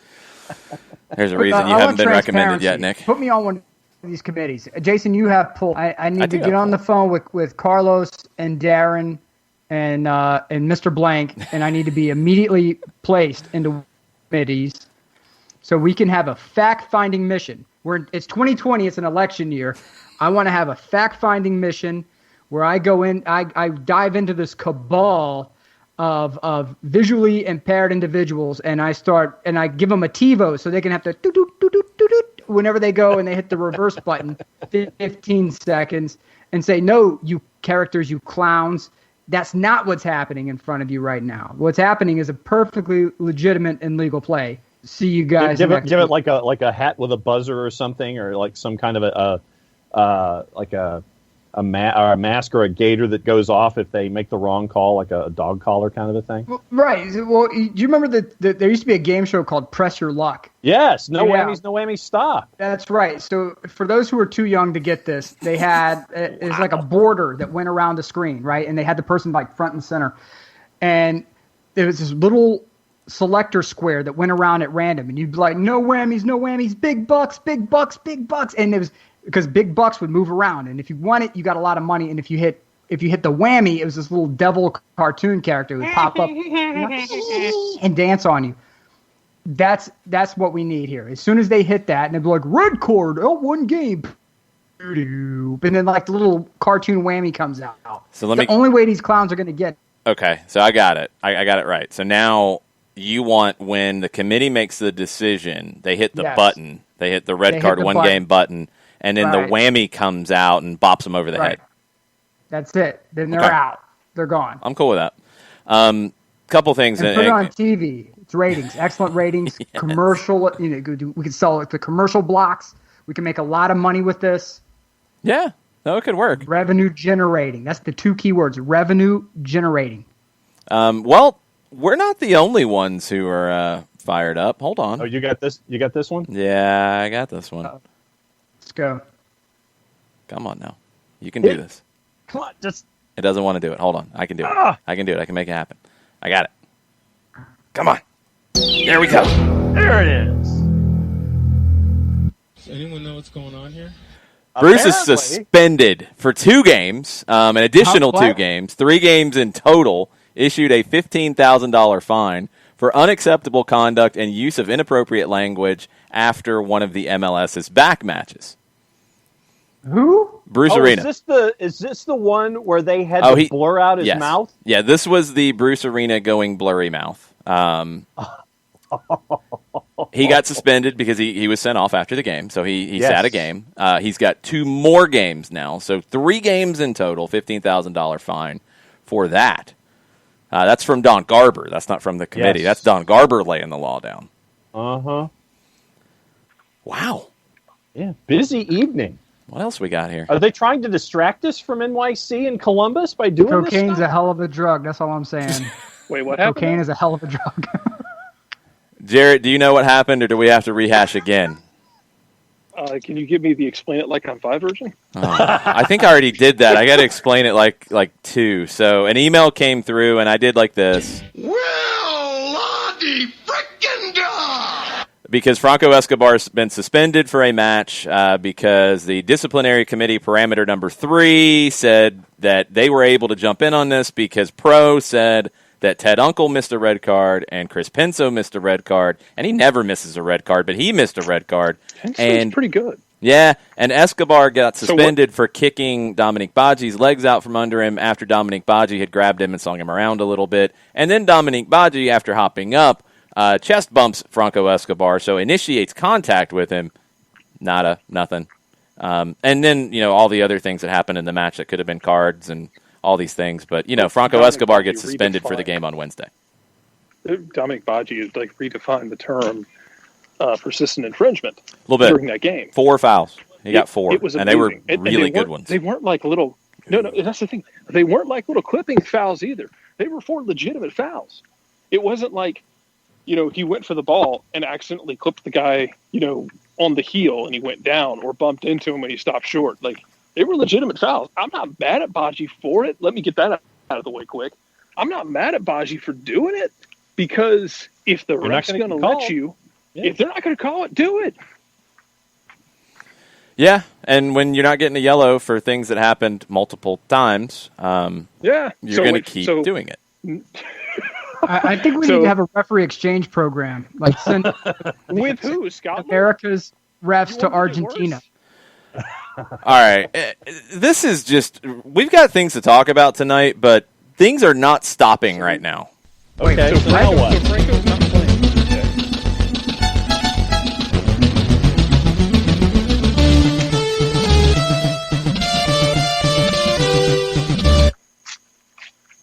There's a reason you haven't been recommended yet, Nick. Put me on one of these committees. Jason, you have pulled. I need to get on the phone with Carlos and Darren and Mr. Blank, and I need to be immediately placed into committees so we can have a fact-finding mission. It's 2020. It's an election year. I want to have a fact-finding mission where I go in, I dive into this cabal of visually impaired individuals, and I give them a TiVo so they can have to do whenever they go and they hit the reverse button, 15 seconds, and say, no, you characters, you clowns, that's not what's happening in front of you right now. What's happening is a perfectly legitimate and legal play. See you guys. Give it like a hat with a buzzer or something, or like some kind of a mask or a gator that goes off if they make the wrong call, like a dog collar kind of a thing. Right. Well, do you remember that there used to be a game show called Press Your Luck? Yes. No whammies, stop. That's right. So for those who are too young to get this, they had it's like a border that went around the screen, right? And they had the person like front and center, and there was this little selector square that went around at random, and you'd be like, no whammies, big bucks, and it was because big bucks would move around, and if you won it, you got a lot of money, and if you hit the whammy, it was this little devil cartoon character who would pop up and dance on you. That's what we need here. As soon as they hit that, and they'd be like, red cord, one game, and then like the little cartoon whammy comes out. So the only way these clowns are going to get. Okay, so I got it. I got it right. So now you want, when the committee makes the decision, they hit the button, they hit the red card one game button, and then the whammy comes out and bops them over the head. That's it. Then they're out. They're gone. I'm cool with that. Couple things. And put it on TV. It's ratings. Excellent ratings. Yes. Commercial. We can sell the commercial blocks. We can make a lot of money with this. Yeah. No, it could work. Revenue generating. That's the two key words. Revenue generating. Well, we're not the only ones who are fired up. Hold on. Oh, you got this? You got this one? Yeah, I got this one. Let's go. Come on now. You can do this. Come on, just... It doesn't want to do it. Hold on. I can do it. I can do it. I can make it happen. I got it. Come on. There we go. There it is. Does anyone know what's going on here? Bruce is suspended for 2 games, an additional 2 games, 3 games in total, issued a $15,000 fine for unacceptable conduct and use of inappropriate language after one of the MLS's back matches. Who? Bruce Arena. Is this the one where they had to blur out his mouth? Yeah, this was the Bruce Arena going blurry mouth. He got suspended because he was sent off after the game, so he sat a game. He's got 2 more games now, so 3 games in total, $15,000 fine for that. That's from Don Garber. That's not from the committee. That's Don Garber laying the law down. Uh-huh. Wow. Yeah, busy evening. What else we got here? Are they trying to distract us from NYC and Columbus by doing this Cocaine's stuff? a hell of a drug. That's all I'm saying. Wait, what happened? Cocaine is a hell of a drug. Jarrett, do you know what happened, or do we have to rehash again? Can you give me the Explain It Like I'm 5 version? I think I already did that. I got to explain it like 2. So an email came through, and I did like this. Well, Lottie frickin' da! Because Franco Escobar's been suspended for a match because the disciplinary committee parameter number 3 said that they were able to jump in on this because Pro said that Ted Uncle missed a red card and Chris Penso missed a red card, and he never misses a red card, but he missed a red card. Penso's pretty good. Yeah, and Escobar got suspended for kicking Dominique Badji's legs out from under him after Dominique Badji had grabbed him and swung him around a little bit. And then Dominique Badji, after hopping up, chest bumps Franco Escobar, so initiates contact with him. Nothing. And then, all the other things that happened in the match that could have been cards and all these things. But, Franco Escobar gets suspended for the game on Wednesday. Dominic Badji has redefined the term persistent infringement during that game. 4 fouls. He got 4, it was and they were amazing. really good ones. They weren't like little – no, that's the thing. They weren't like little clipping fouls either. They were 4 legitimate fouls. It wasn't like, he went for the ball and accidentally clipped the guy, on the heel and he went down or bumped into him when he stopped short. They were legitimate fouls. I'm not mad at Badji for it. Let me get that out of the way quick. I'm not mad at Badji for doing it because if the ref's going to let you, if they're not going to call it, do it. Yeah, and when you're not getting a yellow for things that happened multiple times, you're going to keep doing it. I think we need to have a referee exchange program. Send with who? Scotland? America's refs to Argentina. All right. This is just – we've got things to talk about tonight, but things are not stopping right now. Okay, so now what? So Franco's not playing.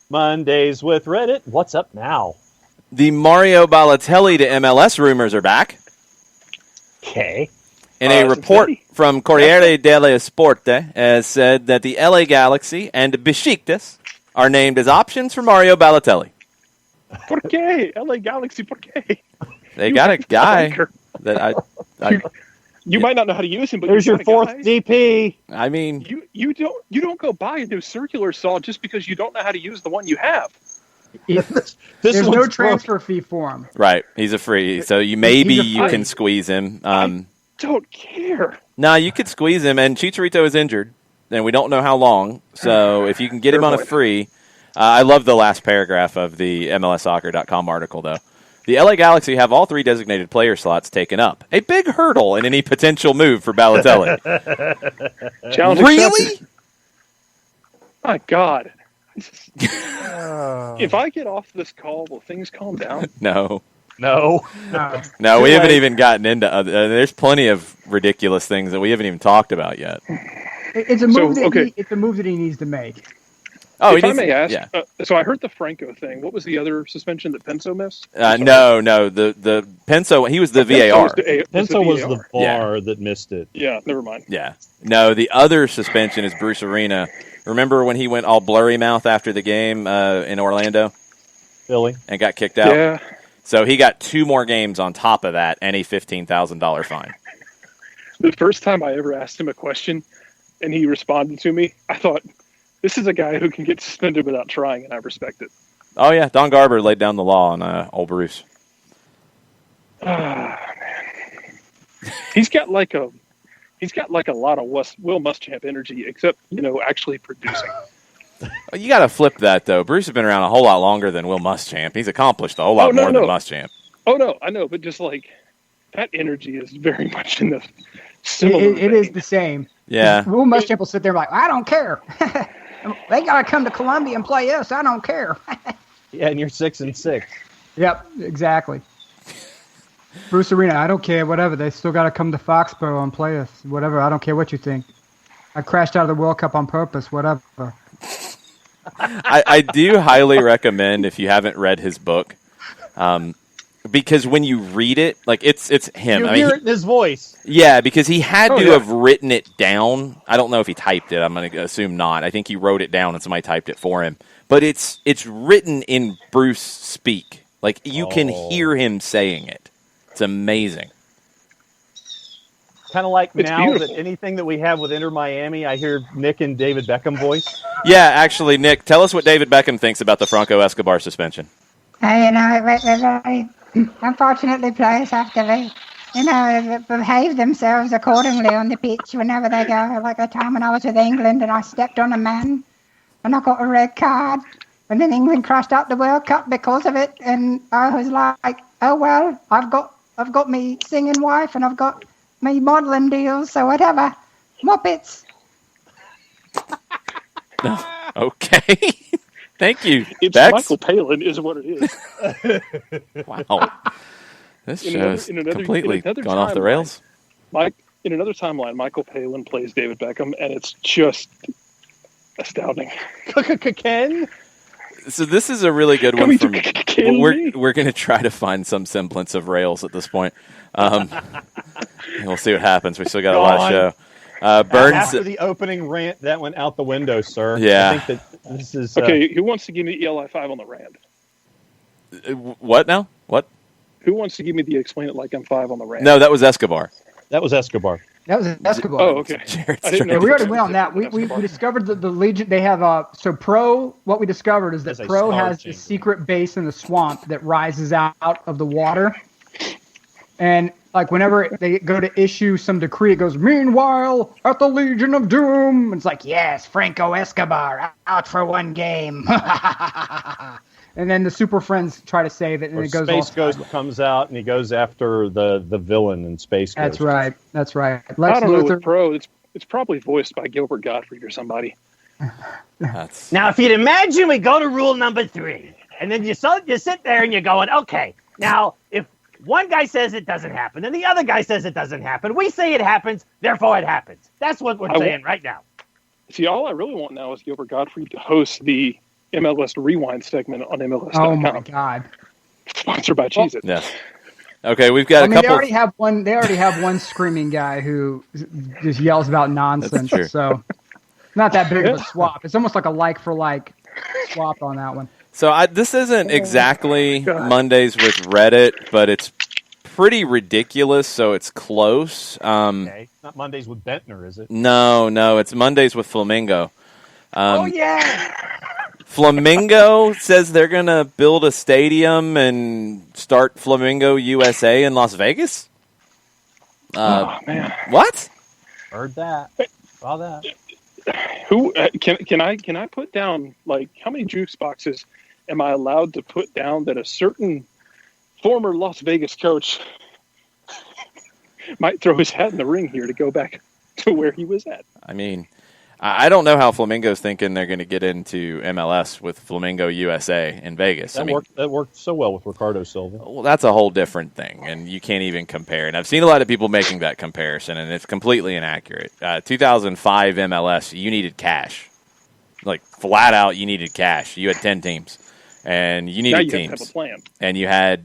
Mondays with Reddit. What's up now? The Mario Balotelli to MLS rumors are back. Okay. In a report from Corriere dello Sport has said that the LA Galaxy and Besiktas are named as options for Mario Balotelli. Por qué? LA Galaxy, por qué? They got a guy that You might not know how to use him, but there's your fourth DP. I mean, you don't go buy a new circular saw just because you don't know how to use the one you have. There's no transfer fee for him. Right, he's a free, so you can squeeze him. I don't care. You could squeeze him, and Chicharito is injured, and we don't know how long. So if you can get him on a free, I love the last paragraph of the MLSsoccer.com article, though. The LA Galaxy have all 3 designated player slots taken up. A big hurdle in any potential move for Balotelli. Challenge really? Accepted. My God. If I get off this call, will things calm down? No, we haven't even gotten into other. There's plenty of ridiculous things that we haven't even talked about yet. It's a move it's a move that he needs to make. If I may ask, so I heard the Franco thing. What was the other suspension that Penso missed? No, the Penso, he was the VAR. Penso was the VAR that missed it. Yeah, never mind. Yeah. No, the other suspension is Bruce Arena. Remember when he went all blurry mouth after the game in Orlando? Philly. And got kicked out? Yeah. So he got 2 more games on top of that and a $15,000 fine. The first time I ever asked him a question and he responded to me, I thought, this is a guy who can get suspended without trying, and I respect it. Oh, yeah. Don Garber laid down the law on old Bruce. Man. He's got like a lot of Will Muschamp energy, except, actually producing. You got to flip that, though. Bruce has been around a whole lot longer than Will Muschamp. He's accomplished a whole lot more than Muschamp. Oh, no, I know, but just that energy is very much in the similar It is the same. Yeah. Will Muschamp will sit there like, I don't care. They got to come to Columbia and play us. I don't care. Yeah, and you're 6-6. Yep, exactly. Bruce Arena, I don't care, whatever. They still got to come to Foxborough and play us. Whatever, I don't care what you think. I crashed out of the World Cup on purpose, whatever. I do highly recommend, if you haven't read his book, because when you read it, like it's him. You I mean, hear it in his voice. yeah, because he had to yeah. have written it down. I don't know if he typed it. I'm going to assume not. I think he wrote it down and somebody typed it for him. But it's written in Bruce speak. Like you can hear him saying it. It's amazing. Kind of like It's now beautiful. that anything that we have with Inter Miami, I hear Nick and David Beckham voice. Yeah, actually, Nick, tell us what David Beckham thinks about the Franco Escobar suspension. They're very, unfortunately, players have to behave themselves accordingly on the pitch whenever they go. Like a time when I was with England and I stepped on a man and I got a red card, and then England crashed out the World Cup because of it, and I was like, oh well, I've got me singing wife and I've got me modelling deals, so whatever, Muppets. Okay. Thank you, It's Bex. Michael Palin is what it is. Wow. This show's completely in another gone off the timeline. rails. In another timeline, Michael Palin plays David Beckham, and it's just astounding. Ken? So this is a really good one Coming from. to kill me. We're going to try to find some semblance of rails at this point. We'll see what happens. We still got a lot of show. Burns. After the opening rant, that went out the window, sir. Yeah. I think that this is... Okay, who wants to give me ELI 5 on the rand? What now? What? Who wants to give me the explain it like I'm 5 on the rand? No, that was Escobar. That was Escobar. That was Escobar. Oh, okay. Jared's I didn't Yeah, know. we already went on that. We discovered that the Legion, they have so Pro, what we discovered is that There's a Pro star has a chamber. secret base in the swamp that rises out of the water. And like whenever they go to issue some decree, it goes, meanwhile, at the Legion of Doom. It's like, yes, Franco Escobar out for one game. And then the Super Friends try to save it, and Or it goes Space all Ghost comes out and he goes after the villain in Space Ghost. That's right. That's right. I Lex don't know Luthor. with Pro. It's probably voiced by Gilbert Gottfried or somebody. That's Now, if you'd imagine we go to rule number 3, and then you sit there and you're going, okay, now, if one guy says it doesn't happen, and the other guy says it doesn't happen, we say it happens, therefore it happens. That's what we're saying right now. See, all I really want now is Gilbert Gottfried to host the MLS Rewind segment on MLS.com. Oh my God. Sponsored by Cheez-It. yes. Okay, we've got I a mean, couple. they already have one screaming guy who just yells about nonsense. true. So not that big of a swap. It's almost like a like for like swap on that one. So this isn't exactly Mondays with Reddit, but it's pretty ridiculous, so it's close. Okay. Not Mondays with Bentner, is it? No, it's Mondays with Flamingo. Oh, yeah. Flamingo says they're going to build a stadium and start Flamingo USA in Las Vegas? Oh, man. What? Heard that. Saw that. Who can I put down, like, how many juice boxes am I allowed to put down that a certain former Las Vegas coach might throw his hat in the ring here to go back to where he was at? I mean, I don't know how Flamingo's thinking they're going to get into MLS with Flamingo USA in Vegas. That worked so well with Ricardo Silva. Well, that's a whole different thing, and you can't even compare. And I've seen a lot of people making that comparison, and it's completely inaccurate. 2005 MLS, you needed cash. Like, flat out, you needed cash. You had 10 teams, and you Now needed you teams. have to have a plan. And you had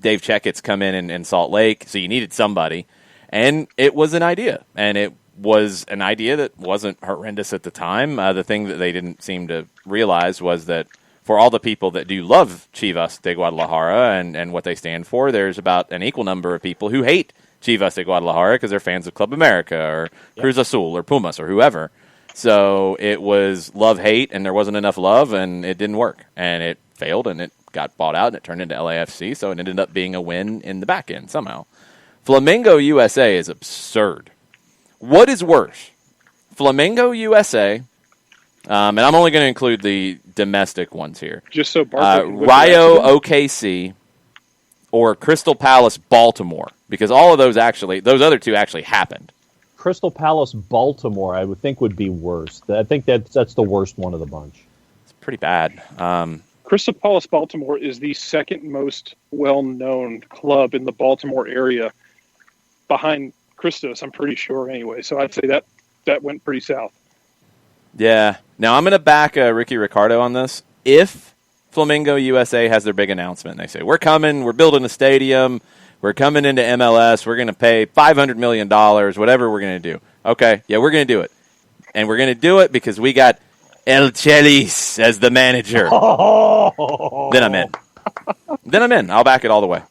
Dave Checketts come in Salt Lake, so you needed somebody. And it was an idea, and it was an idea that wasn't horrendous at the time. The thing that they didn't seem to realize was that for all the people that do love Chivas de Guadalajara and what they stand for, there's about an equal number of people who hate Chivas de Guadalajara because they're fans of Club America or Cruz Azul or Pumas or whoever. So it was love-hate, and there wasn't enough love, and it didn't work. And it failed, and it got bought out, and it turned into LAFC, so it ended up being a win in the back end somehow. Flamingo USA is absurd. What is worse? Flamingo USA, and I'm only going to include the domestic ones here. Just so Barkley can win Rio the accident. OKC or Crystal Palace Baltimore, because all of those other two actually happened. Crystal Palace Baltimore, I would think, would be worse. I think that's the worst one of the bunch. It's pretty bad. Crystal Palace Baltimore is the second most well-known club in the Baltimore area behind Christos, I'm pretty sure anyway. So I'd say that went pretty south. Yeah. Now I'm going to back Ricky Ricardo on this. If Flamingo USA has their big announcement. They say, we're coming, we're building a stadium, we're coming into MLS, we're going to pay $500 million, whatever we're going to do. Okay, yeah, we're going to do it. And we're going to do it because we got El Chelis as the manager. Oh. Then I'm in. I'll back it all the way.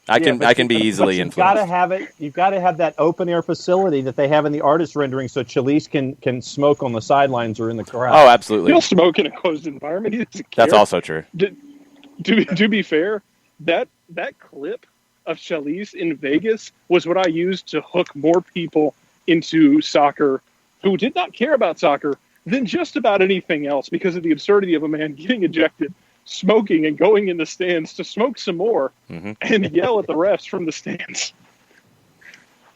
I can be easily you've influenced. Got to have it. You've got to have that open air facility that they have in the artist rendering, so Chelis can smoke on the sidelines or in the crowd. Oh, absolutely. He'll smoke in a closed environment. He doesn't care. That's also true. To be fair, that clip of Chelis in Vegas was what I used to hook more people into soccer who did not care about soccer than just about anything else because of the absurdity of a man getting ejected, smoking, and going in the stands to smoke some more and yell at the refs from the stands.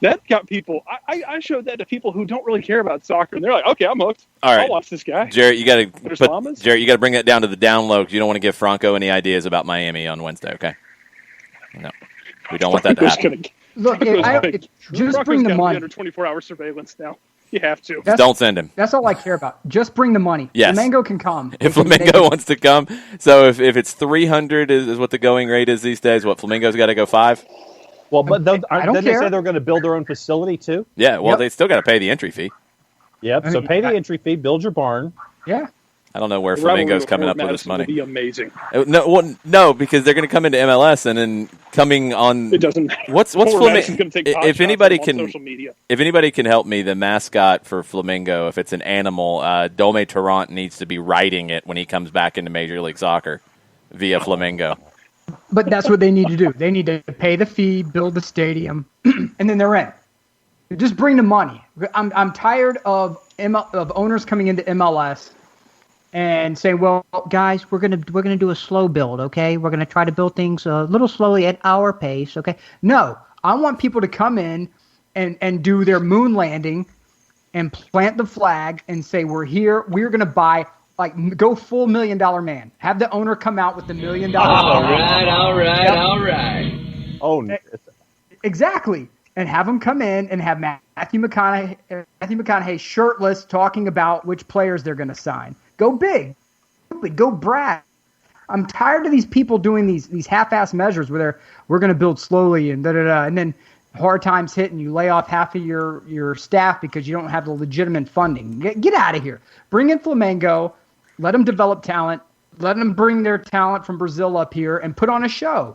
That got people. I showed that to people who don't really care about soccer, and they're like, "Okay, I'm hooked. All right. I'll watch this guy." Jarrett, you got llamas? to bring that down to the down low because you don't want to give Franco any ideas about Miami on Wednesday. Okay? No, we don't want that to happen. Look, just bring the money. Under 24-hour surveillance now. You have to. Don't send him. That's all I care about. Just bring the money. Yes. Flamengo can come. If Flamengo wants to come, so if it's 300 is what the going rate is these days, what Flamengo's got to go 5? Well, but didn't they care. say they're going to build their own facility too? Yeah, well, Yep. they still got to pay the entry fee. Yep. So pay the entry fee, build your barn. Yeah. I don't know where The rivalry Flamengo's with coming Fort up with this Madison will money. be amazing. No, because they're going to come into MLS and then coming on. It doesn't matter. What's Fort Madison's gonna Flamengo? take pot If shots anybody on can, social media. if anybody can help me, the mascot for Flamengo, if it's an animal, Dome Tarrant needs to be riding it when he comes back into Major League Soccer via Flamengo. But that's what they need to do. They need to pay the fee, build the stadium, and then they're in. Just bring the money. I'm tired of owners coming into MLS and saying, "Well, guys, we're gonna do a slow build, okay? We're gonna try to build things a little slowly at our pace, okay?" No, I want people to come in and do their moon landing and plant the flag and say, "We're here. We're gonna buy." Like, go full $1 million man. Have the owner come out with the $1 million. All right. Oh, Exactly. And have them come in and have Matthew McConaughey shirtless talking about which players they're going to sign. Go big. Go brag. I'm tired of these people doing these half-ass measures where we're going to build slowly and da-da-da, and then hard times hit and you lay off half of your staff because you don't have the legitimate funding. Get out of here. Bring in Flamengo. Let them develop talent. Let them bring their talent from Brazil up here and put on a show.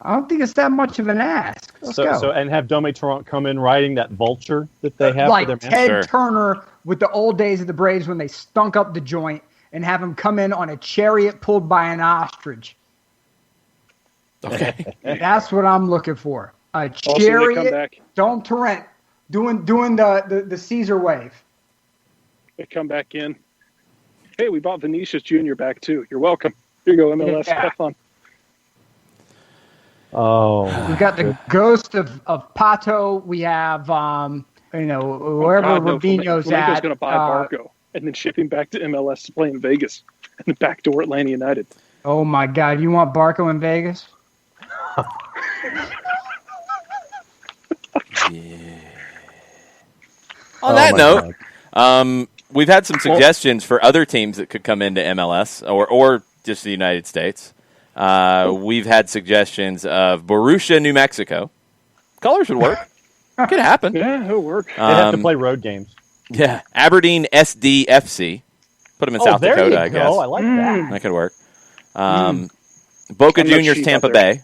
I don't think it's that much of an ask. Let's go. So and have Dome Toronto come in riding that vulture that they have like for their Ted Sure. Turner with the old days of the Braves when they stunk up the joint, and have him come in on a chariot pulled by an ostrich. Okay. That's what I'm looking for. A Also, they come chariot, back. Dome Torrent, doing the Caesar wave. They come back in. Hey, we bought Vinicius Jr. back too. You're welcome. Here you go, MLS. Yeah. Have fun. Oh, We've got the ghost of Pato. We have wherever God, no, Robinho's Flamengo's at. going to buy Barco and then ship him back to MLS to play in Vegas and then backdoor Atlanta United. Oh my God! You want Barco in Vegas? On that note, we've had some suggestions for other teams that could come into MLS or just the United States. We've had suggestions of Borussia, New Mexico. Colors would work. Could happen. Yeah, it'll work. they have to play road games. Yeah, Aberdeen SDFC. Put them in South there Dakota, you I go. guess. I like that. That could work. Boca I'm not Juniors, sheep Tampa out there. Bay.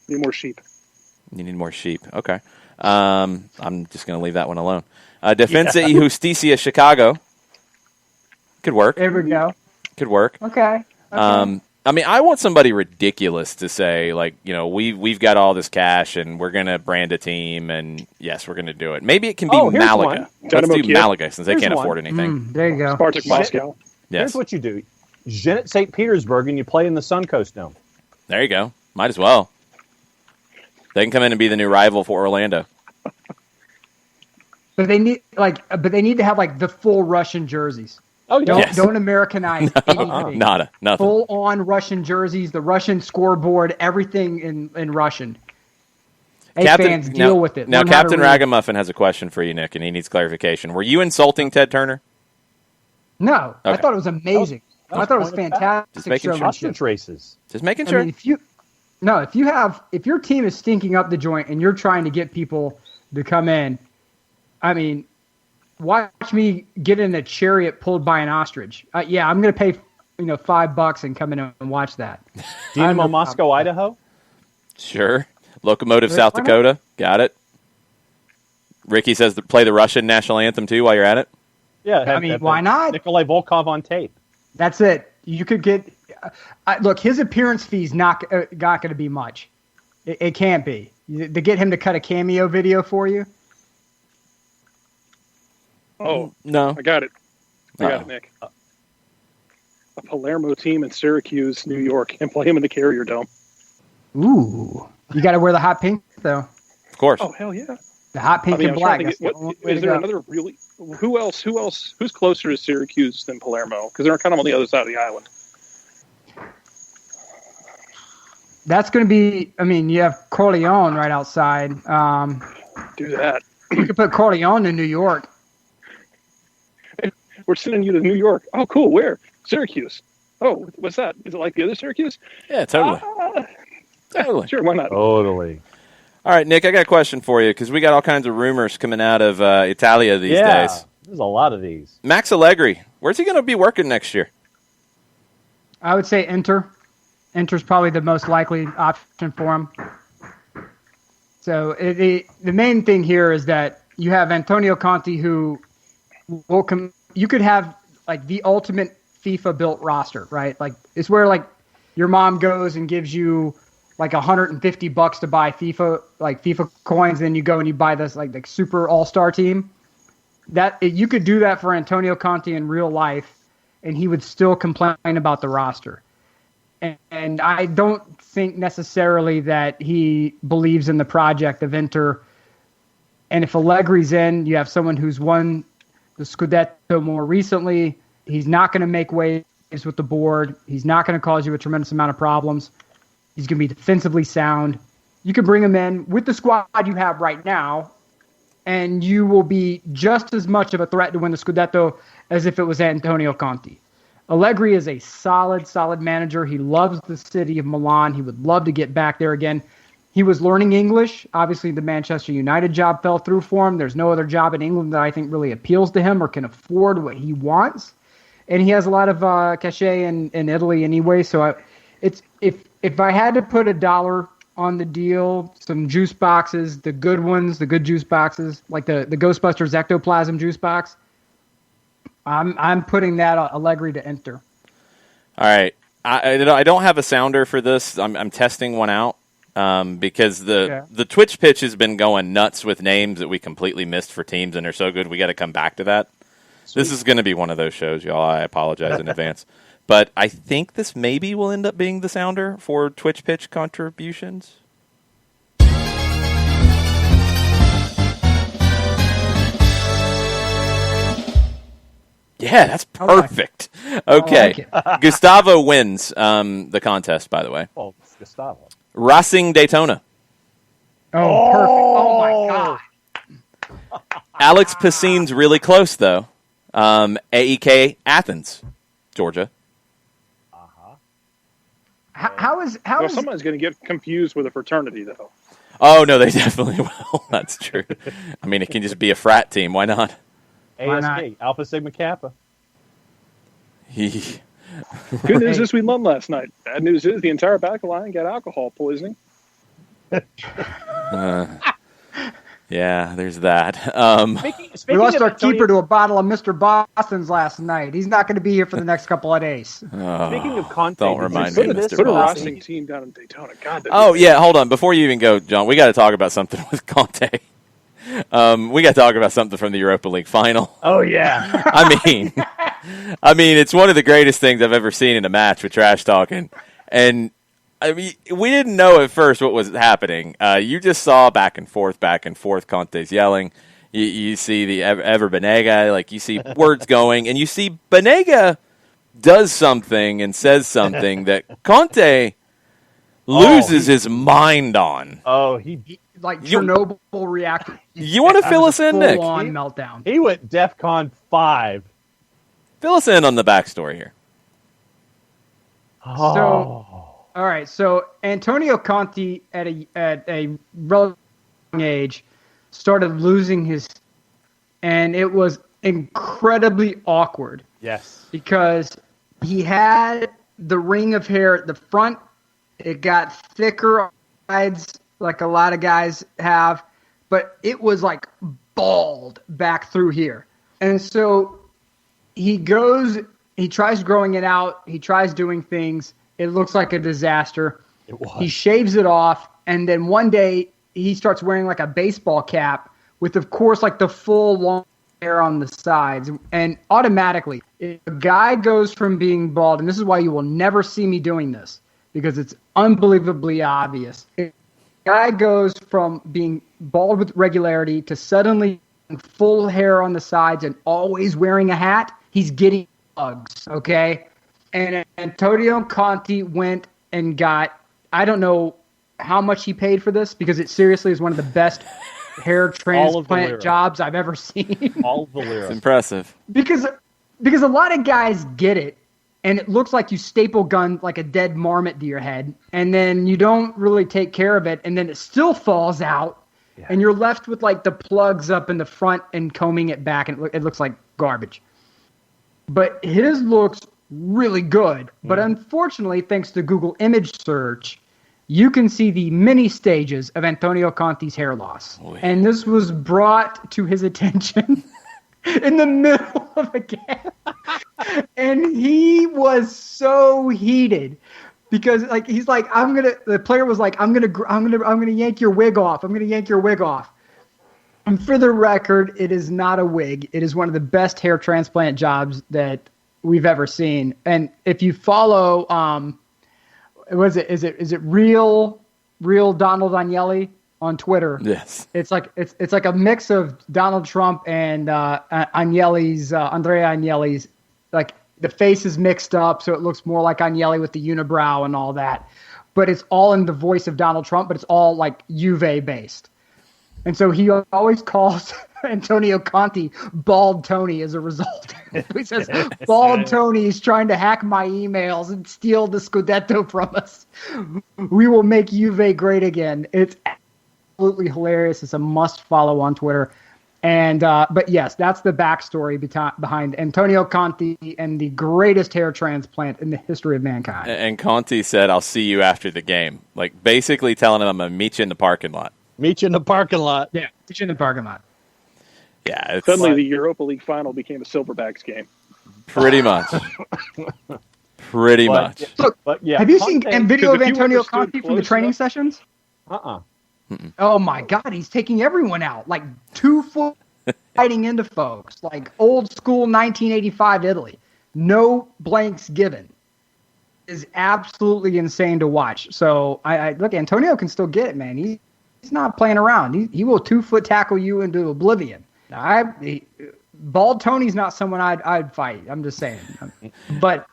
Need more sheep. You need more sheep. Okay. I'm just going to leave that one alone. Defensa y Justicia, Chicago. Could work. There we go. Could work. Okay. I mean, I want somebody ridiculous to say, like, we've got all this cash and we're going to brand a team and, yes, we're going to do it. Maybe it can be Oh, here's Malaga. one. Let's Dynamo do Kiev. Malaga since they Here's can't one. afford anything. There you go. Spartak Moscow. Yes. Here's what you do: Zenit St. Petersburg, and you play in the Suncoast Dome. There you go. Might as well. They can come in and be the new rival for Orlando. But they need to have like the full Russian jerseys. Oh, Don't Yes. don't Americanize anything. Nada. Nothing. Full on Russian jerseys, the Russian scoreboard, everything in Russian. Hey, fans, deal with it. Now, Learn how to Captain read. Ragamuffin has a question for you, Nick, and he needs clarification. Were you insulting Ted Turner? No, I Okay. thought it was amazing. I thought it was fantastic. Just making sure. showmanship. Ostrich races. Just making sure. I mean, if your team is stinking up the joint and you're trying to get people to come in, I mean, watch me get in a chariot pulled by an ostrich. Yeah, I'm going to pay $5 and come in and watch that. Dynamo Moscow, Idaho. Sure. Locomotive, South Dakota. Got it. Ricky says to play the Russian national anthem too while you're at it. Yeah, why not? Nikolai Volkov on tape. That's it. You could get. Look, his appearance fee's not going to be much. It can't be. To get him to cut a cameo video for you. Oh No. I got it. Nick. A Palermo team in Syracuse, New York, and play him in the Carrier Dome. Ooh, you got to wear the hot pink though. Of course. Oh hell yeah! The hot pink and black. Is there another really? Who else? Who's closer to Syracuse than Palermo? Because they're kind of on the other side of the island. That's going to be. I mean, you have Corleone right outside. Do that. You could put Corleone in New York. We're sending you to New York. Oh, cool. Where? Syracuse. Oh, what's that? Is it like the other Syracuse? Yeah, totally. Totally. Sure, why not? Totally. All right, Nick, I got a question for you because we got all kinds of rumors coming out of Italia these days. There's a lot of these. Max Allegri, where's he going to be working next year? I would say Inter. Inter's probably the most likely option for him. So the main thing here is that you have Antonio Conte, who will come. You could have like the ultimate FIFA built roster, right? Like it's where like your mom goes and gives you like $150 to buy FIFA coins, then you go and you buy this like the super all-star team. That you could do that for Antonio Conte in real life, and he would still complain about the roster. And I don't think necessarily that he believes in the project of Inter. And if Allegri's in, you have someone who's won the Scudetto more recently. He's not going to make waves with the board. He's not going to cause you a tremendous amount of problems. He's going to be defensively sound. You can bring him in with the squad you have right now, and you will be just as much of a threat to win the Scudetto as if it was Antonio Conte. Allegri is a solid manager. He loves the city of Milan. He would love to get back there again. He was learning English. Obviously, the Manchester United job fell through for him. There's no other job in England that I think really appeals to him or can afford what he wants. And he has a lot of cachet in Italy anyway. So if I had to put $1 on the deal, some juice boxes, the good ones, the good juice boxes, like the Ghostbusters Ectoplasm juice box, I'm putting that Allegri to Inter. All right. I don't have a sounder for this. I'm testing one out because the Twitch pitch has been going nuts with names that we completely missed for teams, and they're so good we got to come back to that. Sweet. This is going to be one of those shows, y'all. I apologize in advance. But I think this maybe will end up being the sounder for Twitch pitch contributions. Yeah, that's perfect. Okay. Like Gustavo wins the contest, by the way. Oh, it's Gustavo. Racing Daytona. Oh, perfect. Oh, my God. Alex Pacine's really close, though. AEK Athens, Georgia. How is someone's going to get confused with a fraternity, though. Oh, no, they definitely will. That's true. I mean, it can just be a frat team. Why not? ASK, Alpha Sigma Kappa. Good news is we won last night. Bad news is the entire back line got alcohol poisoning. Yeah, there's that. We lost our keeper to a bottle of Mr. Boston's last night. He's not going to be here for the next couple of days. Speaking of content, don't remind me of Mr. Put a Boston. racing team down in Daytona. God, yeah, hold on. Before you even go, John, we got to talk about something with Conte. We got to talk about something from the Europa League final. Oh, yeah. I mean, it's one of the greatest things I've ever seen in a match with trash talking. And I mean, we didn't know at first what was happening. You just saw back and forth. Conte's yelling. You see the Ever Banega, like you see words going, and you see Banega does something and says something that Conte loses his mind on. Oh, he like Chernobyl reacted. You want to fill us in, Nick? Full-on meltdown. He went DEFCON 5. Fill us in on the backstory here. All right. So Antonio Conte at a relatively young age started losing his, and it was incredibly awkward. Yes. Because he had the ring of hair at the front. It got thicker on the sides, like a lot of guys have, but it was like bald back through here. And so he tries growing it out. He tries doing things. It looks like a disaster. It was. He shaves it off, and then one day he starts wearing like a baseball cap with, of course, like the full long hair on the sides. And automatically, if a guy goes from being bald, and this is why you will never see me doing this, because it's unbelievably obvious. If a guy goes from being bald with regularity to suddenly full hair on the sides and always wearing a hat, he's getting bugs, okay? And Antonio Conte went and got, I don't know how much he paid for this, because it seriously is one of the best hair transplant jobs I've ever seen. All of the lyrics. It's impressive. Because a lot of guys get it, and it looks like you staple gun like a dead marmot to your head, and then you don't really take care of it, and then it still falls out, and you're left with like the plugs up in the front and combing it back, and it looks like garbage. But his looks really good. But unfortunately, thanks to Google image search, you can see the many stages of Antonio Conte's hair loss. Oy. And this was brought to his attention in the middle of a game. And he was so heated because he's like, the player was like, I'm gonna yank your wig off. I'm gonna yank your wig off. And for the record, it is not a wig. It is one of the best hair transplant jobs that we've ever seen. And if you follow, is it real Donald Agnelli on Twitter? Yes. It's like a mix of Donald Trump and Agnelli's Andrea Agnelli's. Like the face is mixed up, so it looks more like Agnelli with the unibrow and all that. But it's all in the voice of Donald Trump, but it's all like Juve based. And so he always calls Antonio Conte Bald Tony as a result. He says, Bald Tony is trying to hack my emails and steal the Scudetto from us. We will make Juve great again. It's absolutely hilarious. It's a must follow on Twitter. And but yes, that's the backstory behind Antonio Conte and the greatest hair transplant in the history of mankind. And Conte said, I'll see you after the game. Like basically telling him I'm going to meet you in the parking lot. Meet you in the parking lot. Yeah, meet you in the parking lot. Yeah. Suddenly the Europa League final became a Silverbacks game. Pretty much. Pretty much. But yeah, have you seen a video of if you Antonio would've stood Conte from the close training enough- sessions? Uh-uh. Oh my God, he's taking everyone out, like 2 foot fighting into folks, like old school 1985 Italy. No blanks given. Is absolutely insane to watch. So I look, Antonio can still get it, man. He's not playing around. He will 2 foot tackle you into oblivion. Bald Tony's not someone I'd fight. I'm just saying. But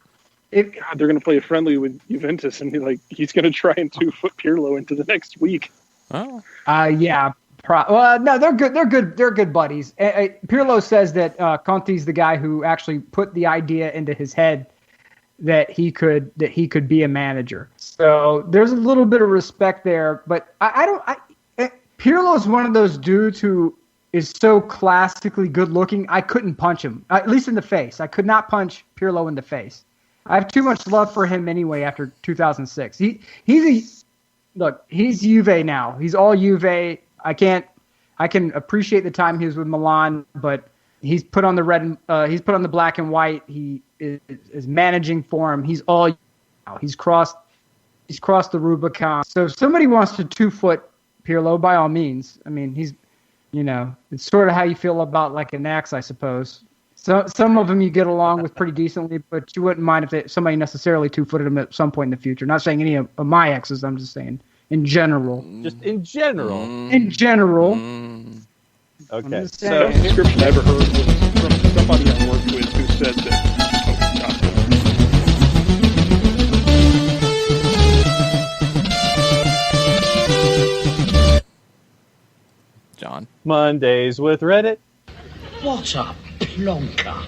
God, they're going to play a friendly with Juventus, and he's going to try and 2 foot Pirlo into the next week. Oh. Yeah. Well, no, they're good. They're good buddies. Pirlo says that Conte's the guy who actually put the idea into his head that he could be a manager. So there's a little bit of respect there. But Pirlo is one of those dudes who is so classically good looking. I couldn't punch him, at least in the face. I could not punch Pirlo in the face. I have too much love for him anyway after 2006. He's Juve now. He's all Juve. I can appreciate the time he was with Milan, but he's put on the red. He's put on the black and white. He is managing for him. He's all. He's crossed the Rubicon. So if somebody wants to 2 foot Pirlo, by all means. I mean, he's, it's sort of how you feel about like an ex, I suppose. So some of them you get along with pretty decently, but you wouldn't mind if somebody necessarily 2 footed him at some point in the future. Not saying any of my exes. I'm just saying in general. Just in general. In general. Okay. So the description I ever heard was from somebody I worked with who said that. John. Mondays with Reddit. What a plonker.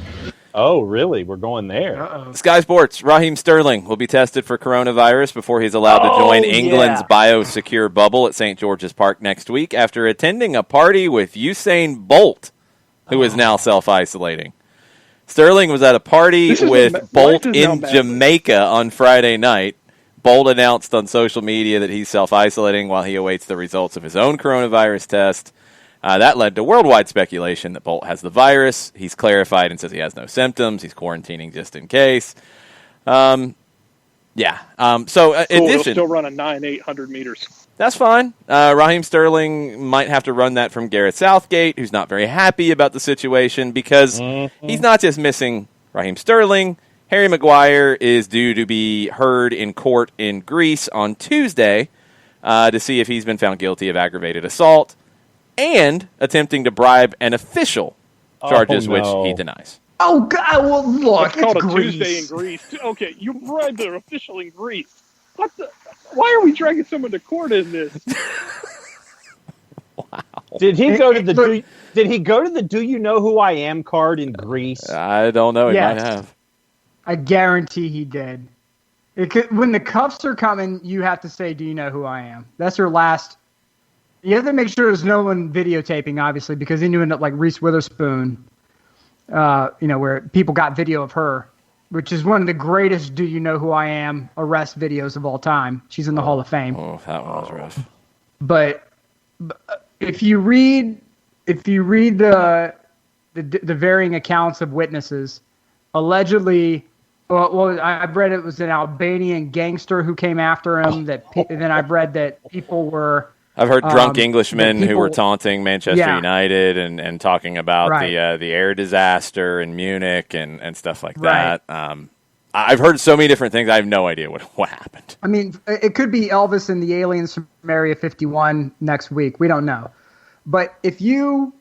Oh, really? We're going there. Uh-oh. Sky Sports, Raheem Sterling will be tested for coronavirus before he's allowed to join England's biosecure bubble at St. George's Park next week after attending a party with Usain Bolt, who is now self-isolating. Sterling was at a party with Bolt in Jamaica on Friday night. Bolt announced on social media that he's self-isolating while he awaits the results of his own coronavirus test. That led to worldwide speculation that Bolt has the virus. He's clarified and says he has no symptoms. He's quarantining just in case. So, in addition, he'll still run a 9,800 meters. That's fine. Raheem Sterling might have to run that from Gareth Southgate, who's not very happy about the situation because he's not just missing Raheem Sterling. Harry Maguire is due to be heard in court in Greece on Tuesday to see if he's been found guilty of aggravated assault and attempting to bribe an official, charges which he denies. Oh, God, well, look, It's called a Greece. Tuesday in Greece. Okay, you bribed an official in Greece. What the? Why are we dragging someone to court in this? Wow. Did he go to the Did he go to the "Do you know who I am" card in Greece? I don't know. He Yes. might have. I guarantee he did. When the cuffs are coming, you have to say, "Do you know who I am?" That's your last. You have to make sure there's no one videotaping, obviously, because then you end up like Reese Witherspoon, where people got video of her, which is one of the greatest "Do you know who I am" arrest videos of all time. She's in the Hall of Fame. Oh, that one was rough. But if you read the varying accounts of witnesses, allegedly, I've read it was an Albanian gangster who came after him. Then I've read that people were. I've heard drunk Englishmen who were people- taunting Manchester Yeah. United and talking about Right. the air disaster in Munich and stuff like Right. that. I've heard so many different things. I have no idea what happened. I mean, it could be Elvis and the aliens from Area 51 next week. We don't know. But if you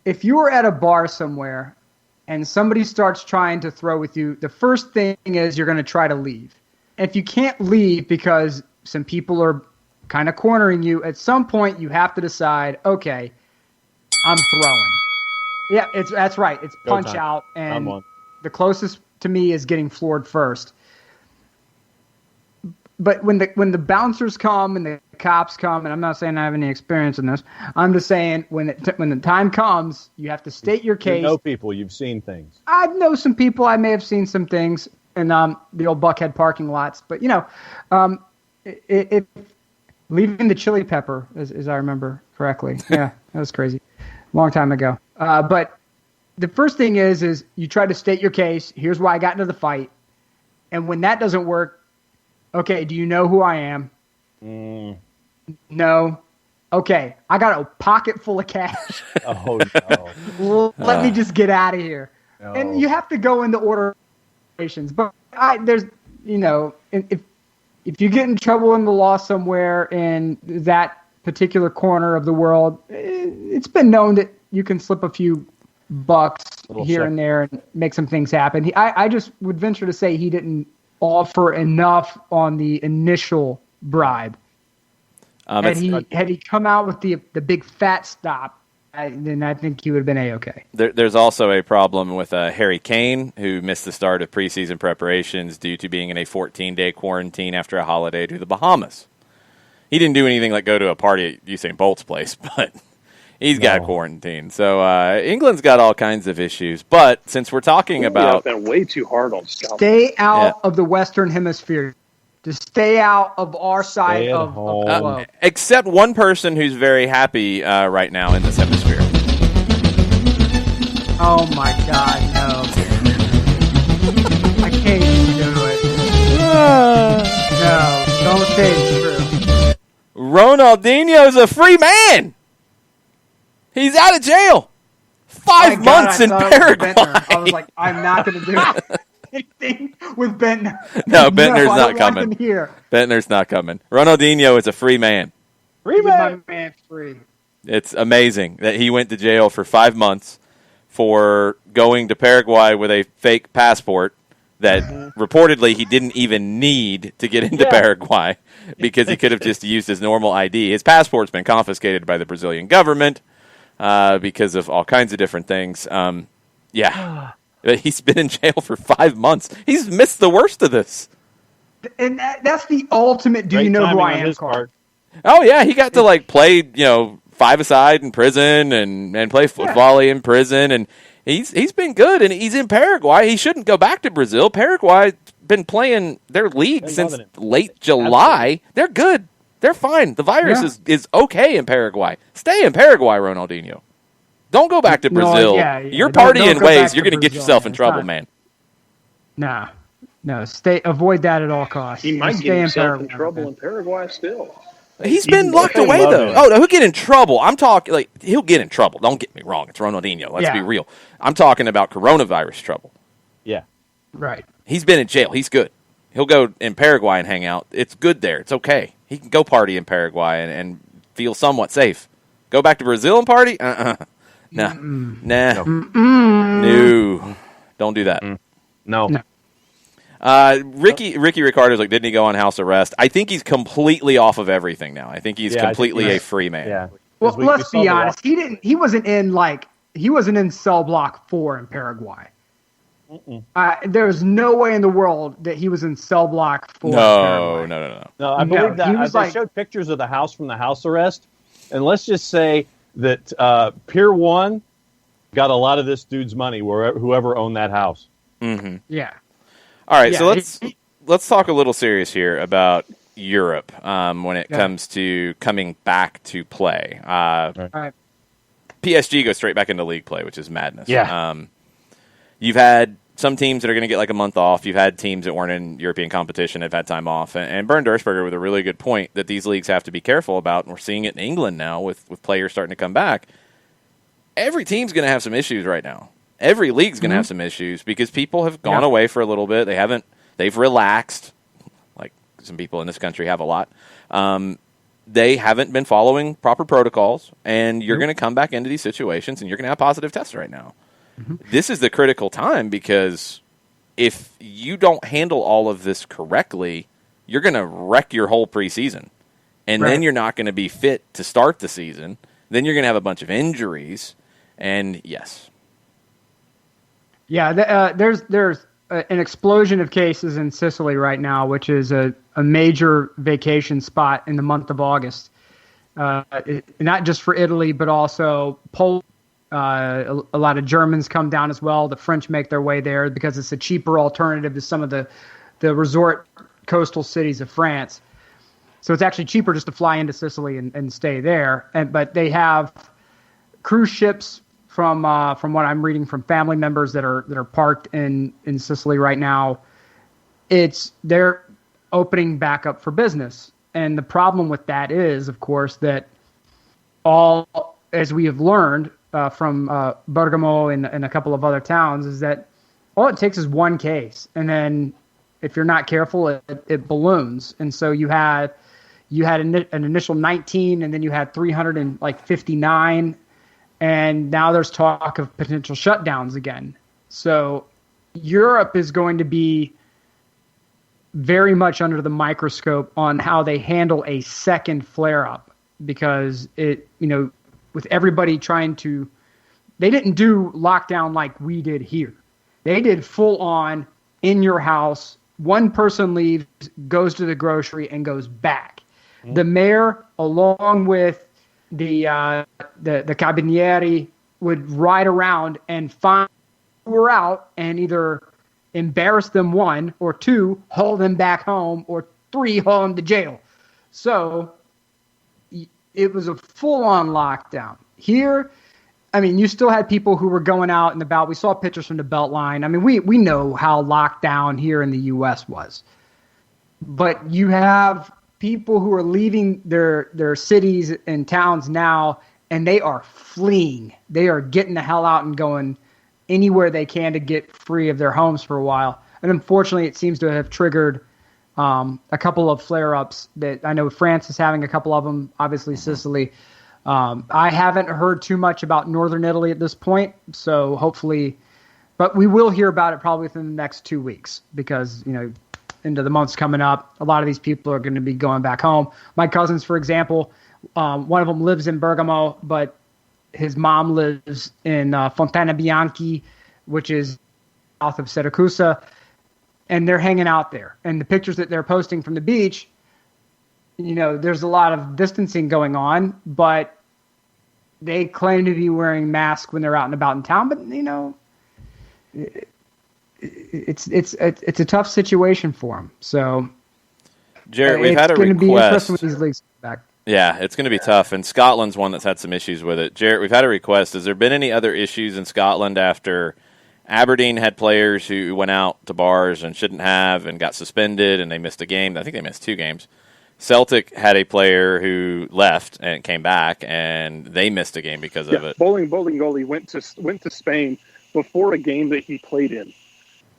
were at a bar somewhere and somebody starts trying to throw with you, the first thing is you're going to try to leave. And if you can't leave because some people are kind of cornering you, at some point you have to decide, okay, I'm throwing. Yeah, that's right. It's Go punch time. out, and I'm on. the closest to me is getting floored first. But when the bouncers come and the cops come, and I'm not saying I have any experience in this, I'm just saying when the time comes, you have to state your case. You know people, you've seen things. I know some people. I may have seen some things in the old Buckhead parking lots, but if leaving the chili pepper, as I remember correctly, yeah, that was crazy, long time ago. But the first thing is you try to state your case. Here's why I got into the fight, and when that doesn't work, okay, do you know who I am? No. Okay, I got a pocket full of cash. Oh no! Let me just get out of here. No. And you have to go into order. But if you get in trouble in the law somewhere in that particular corner of the world, it's been known that you can slip a few bucks here and there and make some things happen. I just would venture to say he didn't offer enough on the initial bribe. Had he come out with the big fat stop, then I think he would have been A-okay. There's also a problem with Harry Kane, who missed the start of preseason preparations due to being in a 14-day quarantine after a holiday to the Bahamas. He didn't do anything like go to a party at Usain Bolt's place, but he's got quarantine. So England's got all kinds of issues. But since we're talking about... been way too hard on Scott. Stay out of the Western Hemisphere. To stay out of our side of the globe. Except one person who's very happy right now in this hemisphere. Oh my God, no. I can't even do it. No, don't say it's true. Ronaldinho's a free man. He's out of jail. 5 months in Paraguay. I was like, I'm not going to do it. With Bentner. No, Bentner's I not don't coming. want him here. Bentner's not coming. Ronaldinho is a free man. My man free. It's amazing that he went to jail for 5 months for going to Paraguay with a fake passport that reportedly he didn't even need to get into Paraguay because he could have just used his normal ID. His passport's been confiscated by the Brazilian government because of all kinds of different things. He's been in jail for 5 months. He's missed the worst of this. And that's the ultimate "do you Great know who timing I on am" his card. part. Oh yeah, he got to play 5-a-side in prison and play volley in prison, and he's been good, and he's in Paraguay. He shouldn't go back to Brazil. Paraguay's been playing their league since late July. Absolutely. They're good. They're fine. The virus is okay in Paraguay. Stay in Paraguay, Ronaldinho. Don't go back to Brazil. You're don't partying go ways. back You're to going to get Brazil, yourself in It's trouble, not- man. No, avoid that at all costs. He might Stay get himself in Paraguay. trouble in Paraguay still. He's been locked they away, love though. him. Oh, no, he'll get in trouble. I'm talking, he'll get in trouble. Don't get me wrong. It's Ronaldinho. Let's be real. I'm talking about coronavirus trouble. Yeah. Right. He's been in jail. He's good. He'll go in Paraguay and hang out. It's good there. It's okay. He can go party in Paraguay and feel somewhat safe. Go back to Brazil and party? Nah. No. Don't do that. No. Ricky Ricardo's didn't he go on house arrest? I think he's completely off of everything now. I think he's completely a free man. Yeah. Well, let's saw be the honest. He wasn't in cell block 4 in Paraguay. There was no way in the world that he was in cell block 4. in Paraguay. No. No, I believe that. he was They showed pictures of the house from the house arrest, and let's just say that Pier 1 got a lot of this dude's money, whoever owned that house. Mm-hmm. Yeah. All right, Yeah, so let's talk a little serious here about Europe when it comes to coming back to play. Right. PSG goes straight back into league play, which is madness. Yeah. You've had some teams that are going to get a month off. You've had teams that weren't in European competition have had time off. And Bernd Durstberger with a really good point that these leagues have to be careful about, and we're seeing it in England now with players starting to come back. Every team's going to have some issues right now. Every league's going to have some issues because people have gone away for a little bit. They've relaxed, like some people in this country have a lot. They haven't been following proper protocols, and you're going to come back into these situations, and you're going to have positive tests right now. This is the critical time because if you don't handle all of this correctly, you're going to wreck your whole preseason. And then you're not going to be fit to start the season. Then you're going to have a bunch of injuries. And yes. Yeah, there's an explosion of cases in Sicily right now, which is a major vacation spot in the month of August. Not just for Italy, but also Poland. A lot of Germans come down as well. The French make their way there because it's a cheaper alternative to some of the resort coastal cities of France. So it's actually cheaper just to fly into Sicily and stay there. But they have cruise ships from what I'm reading from family members that are parked in Sicily right now. They're opening back up for business. And the problem with that is, of course, that as we have learned from Bergamo and a couple of other towns, is that all it takes is one case. And then if you're not careful, it balloons. And so you had an initial 19, and then you had 359, and now there's talk of potential shutdowns again. So Europe is going to be very much under the microscope on how they handle a second flare-up, because with everybody they didn't do lockdown like we did here. They did full on in your house. One person leaves, goes to the grocery, and goes back. The mayor, along with the carabinieri, would ride around and find who were out and either embarrass them, 1, or 2, haul them back home, or 3, haul them to jail. So it was a full-on lockdown. Here, you still had people who were going out and about. We saw pictures from the Beltline. We know how locked down here in the U.S. was. But you have people who are leaving their cities and towns now, and they are fleeing. They are getting the hell out and going anywhere they can to get free of their homes for a while. And unfortunately, it seems to have triggered a couple of flare-ups that I know France is having a couple of them, obviously Sicily. I haven't heard too much about Northern Italy at this point, so hopefully, but we will hear about it probably within the next 2 weeks because, into the months coming up, a lot of these people are going to be going back home. My cousins, for example, one of them lives in Bergamo, but his mom lives in Fontana Bianchi, which is south of Siracusa, and they're hanging out there. And the pictures that they're posting from the beach, there's a lot of distancing going on, but they claim to be wearing masks when they're out and about in town. But it's a tough situation for them. So, Jarrett, we've had a request. It's going to be interesting when these leagues come back. Yeah, it's going to be tough. And Scotland's one that's had some issues with it. Jarrett, we've had a request. Has there been any other issues in Scotland after Aberdeen had players who went out to bars and shouldn't have and got suspended and they missed a game? I think they missed 2 games. Celtic had a player who left and came back, and they missed a game because of it. Bowling goalie went to Spain before a game that he played in.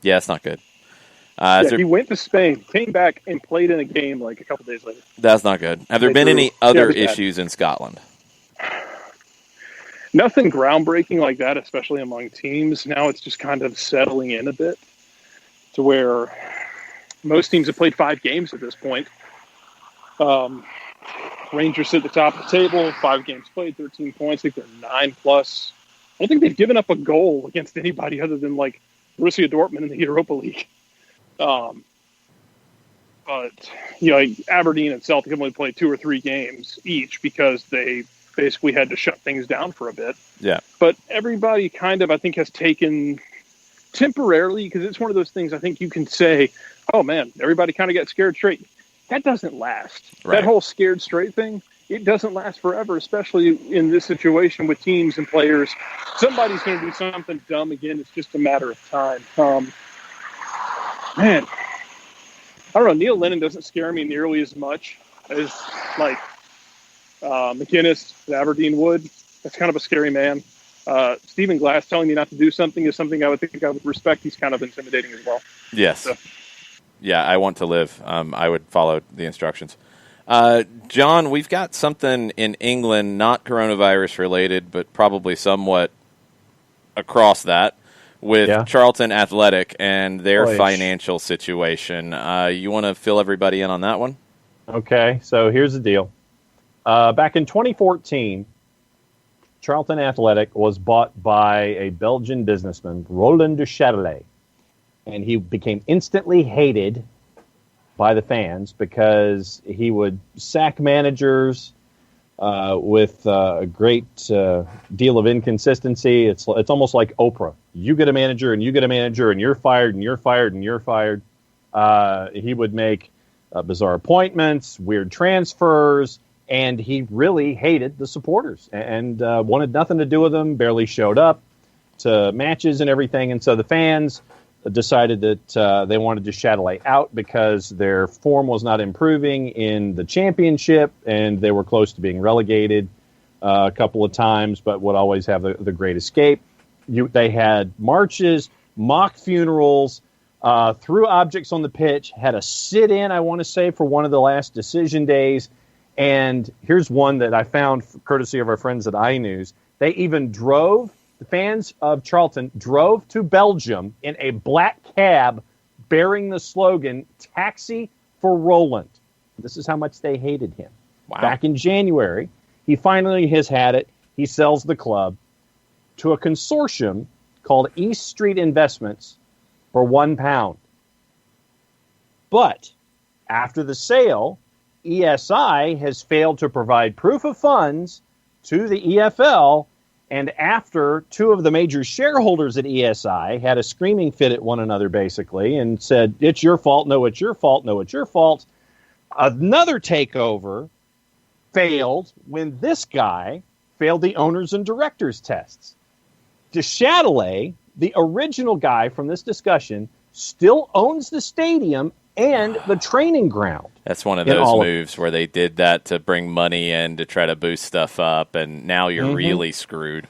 Yeah, it's not good. He went to Spain, came back, and played in a game like a couple days later. That's not good. Have there been any other issues in Scotland? Nothing groundbreaking like that, especially among teams. Now it's just kind of settling in a bit to where most teams have played 5 games at this point. Rangers sit at the top of the table, 5 games played, 13 points. I think they're 9+. I don't think they've given up a goal against anybody other than like Borussia Dortmund in the Europa League. But Aberdeen and Celtic have only played 2 or 3 games each because they basically had to shut things down for a bit. Yeah. But everybody kind of, I think, has taken temporarily, because it's one of those things I think you can say, oh man, everybody kind of got scared straight. That doesn't last. Right. That whole scared straight thing, it doesn't last forever, especially in this situation with teams and players. Somebody's going to do something dumb again. It's just a matter of time. Man, I don't know. Neil Lennon doesn't scare me nearly as much as like McInnes, Aberdeen would. That's kind of a scary man. Stephen Glass telling me not to do something is something I would think I would respect. He's kind of intimidating as well. Yes. So. Yeah, I want to live. I would follow the instructions. John, we've got something in England, not coronavirus related, but probably somewhat across that, with Charlton Athletic and their financial situation. You want to fill everybody in on that one? Okay, so here's the deal. Back in 2014, Charlton Athletic was bought by a Belgian businessman, Roland de Châtelet, and he became instantly hated by the fans because he would sack managers with a great deal of inconsistency. It's almost like Oprah. You get a manager, and you get a manager, and you're fired, and you're fired, and you're fired. He would make bizarre appointments, weird transfers, and he really hated the supporters and wanted nothing to do with them, barely showed up to matches and everything. And so the fans decided that they wanted to Châtelet out because their form was not improving in the championship, and they were close to being relegated a couple of times, but would always have the great escape. They had marches, mock funerals, threw objects on the pitch, had a sit-in, I want to say, for one of the last decision days. And here's one that I found courtesy of our friends at iNews. They even drove, the fans of Charlton drove to Belgium in a black cab bearing the slogan, "Taxi for Roland." This is how much they hated him. Wow. Back in January, he finally has had it. He sells the club to a consortium called East Street Investments for £1. But after the sale, ESI has failed to provide proof of funds to the EFL, and after 2 of the major shareholders at ESI had a screaming fit at one another, basically, and said, it's your fault, no, it's your fault, no, it's your fault, another takeover failed when this guy failed the owners and directors tests. De Châtelet, the original guy from this discussion, still owns the stadium and the training ground. That's one of those moves where they did that to bring money in to try to boost stuff up, and now you're really screwed.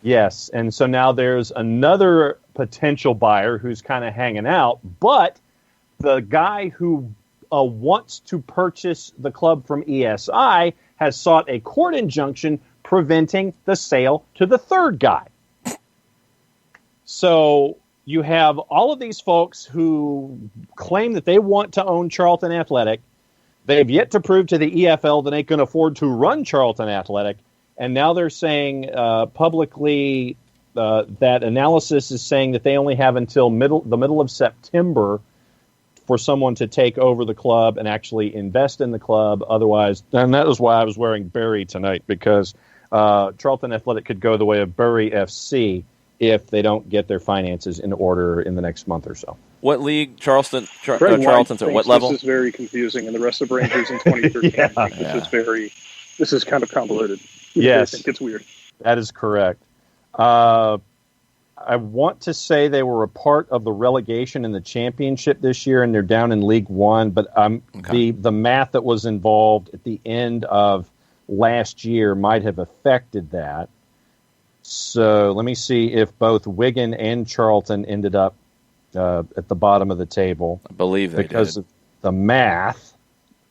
Yes, and so now there's another potential buyer who's kind of hanging out, but the guy who wants to purchase the club from ESI has sought a court injunction preventing the sale to the third guy. So you have all of these folks who claim that they want to own Charlton Athletic. They've yet to prove to the EFL that they can afford to run Charlton Athletic. And now they're saying publicly that analysis is saying that they only have until the middle of September for someone to take over the club and actually invest in the club. Otherwise, and that is why I was wearing Bury tonight, because Charlton Athletic could go the way of Bury FC if they don't get their finances in order in the next month or so. What league, Charlton's at what thinks level? This is very confusing, and the rest of Rangers in 2013 think this is kind of convoluted. Yes. I think it's weird. That is correct. I want to say they were a part of the relegation in the championship this year, and they're down in League One. But the math that was involved at the end of last year might have affected that. So let me see if both Wigan and Charlton ended up at the bottom of the table. I believe they because did. of the math.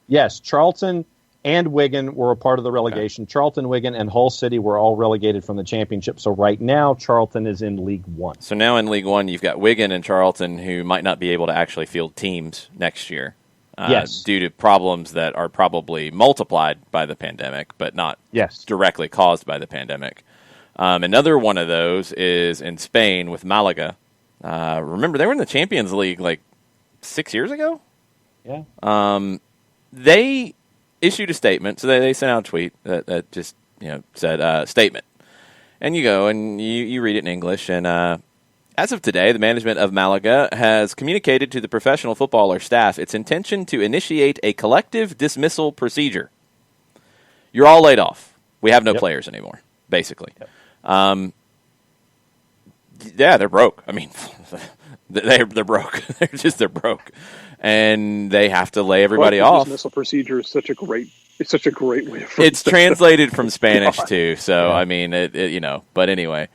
Yes, Charlton and Wigan were a part of the relegation. Okay. Charlton, Wigan, and Hull City were all relegated from the championship. So right now, Charlton is in League One. So now in League One, you've got Wigan and Charlton, who might not be able to actually field teams next year. Due to problems that are probably multiplied by the pandemic, but not directly caused by the pandemic. Another one of those is in Spain with Malaga. Remember, they were in the Champions League like 6 years ago? Yeah. They issued a statement, so they sent out a tweet that just said statement. And you go and you read it in English, and as of today, the management of Malaga has communicated to the professional footballer staff its intention to initiate a collective dismissal procedure. You're all laid off. We have no players anymore, basically. Yep. They're broke. I mean, they're broke. They're broke. And they have to lay everybody off. Dismissal procedure is such a great way of it's translated from Spanish too. So, I mean, but anyway,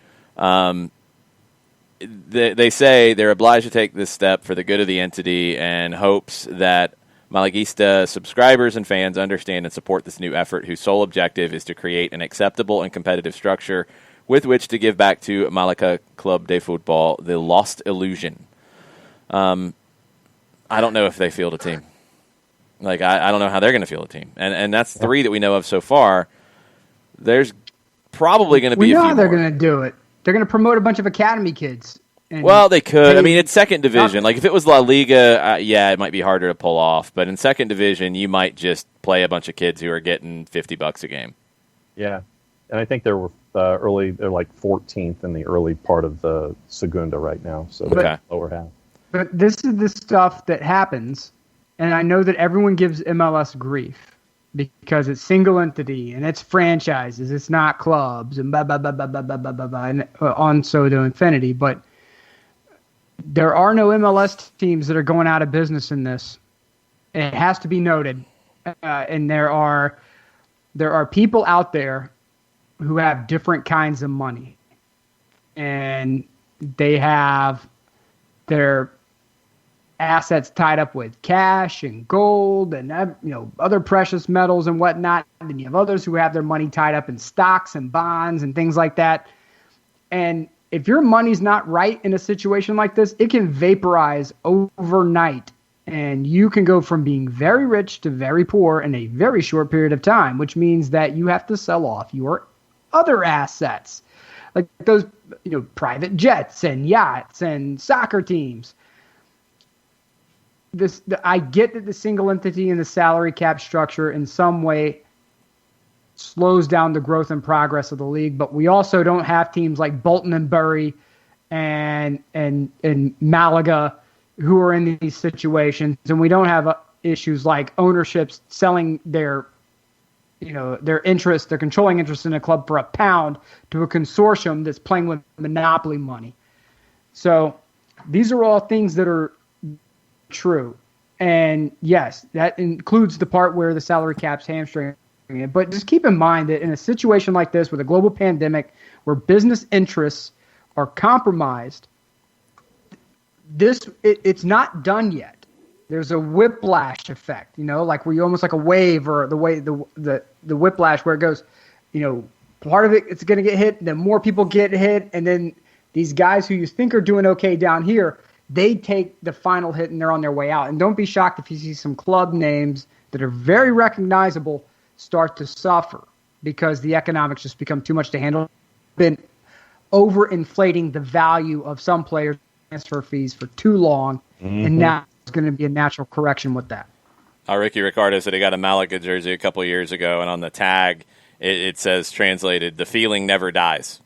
they say they're obliged to take this step for the good of the entity and hopes that Malaguista subscribers and fans understand and support this new effort, whose sole objective is to create an acceptable and competitive structure with which to give back to Malaga Club de Football the lost illusion. I don't know if they field a team. Like, I don't know how they're going to field a team. And that's three that we know of so far. There's probably going to be a few more. We know how they're going to do it. They're going to promote a bunch of academy kids. Well, they could. I mean, it's second division. Like, if it was La Liga, it might be harder to pull off. But in second division, you might just play a bunch of kids who are getting $50 a game. Yeah. And I think they're like 14th in the early part of the Segunda right now. So they're lower half. But this is the stuff that happens, and I know that everyone gives MLS grief because it's single entity and it's franchises, it's not clubs, and blah blah blah blah blah blah blah blah, blah and on so to infinity. But there are no MLS teams that are going out of business in this. It has to be noted, and there are people out there who have different kinds of money, and they have their assets tied up with cash and gold and other precious metals and whatnot. And then you have others who have their money tied up in stocks and bonds and things like that. And if your money's not right in a situation like this, it can vaporize overnight. And you can go from being very rich to very poor in a very short period of time, which means that you have to sell off your other assets, like those private jets and yachts and soccer teams. I get that the single entity and the salary cap structure in some way slows down the growth and progress of the league, but we also don't have teams like Bolton and Bury and Malaga who are in these situations, and we don't have issues like ownerships selling their interest, their controlling interest in a club for £1 to a consortium that's playing with monopoly money. So these are all things that are true. And yes, that includes the part where the salary cap's hamstringing it. But just keep in mind that in a situation like this with a global pandemic where business interests are compromised, it's not done yet. There's a whiplash effect, like where you almost like a wave, or the way the whiplash where it goes, part of it's going to get hit, then more people get hit, and then these guys who you think are doing okay down here, they take the final hit and they're on their way out. And don't be shocked if you see some club names that are very recognizable start to suffer because the economics just become too much to handle. Been overinflating the value of some players' transfer fees for too long, and now it's going to be a natural correction with that. Ricky Ricardo said he got a Malaga jersey a couple of years ago, and on the tag it says, translated, "The feeling never dies."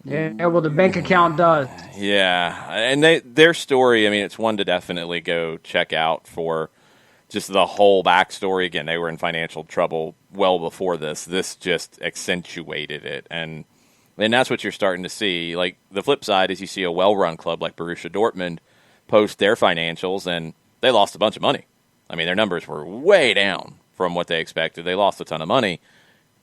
Yeah, well, the bank account does. Yeah, and their story, I mean, it's one to definitely go check out for just the whole backstory. Again, they were in financial trouble well before this. This just accentuated it, and that's what you're starting to see. Like, the flip side is you see a well-run club like Borussia Dortmund post their financials, and they lost a bunch of money. I mean, their numbers were way down from what they expected. They lost a ton of money,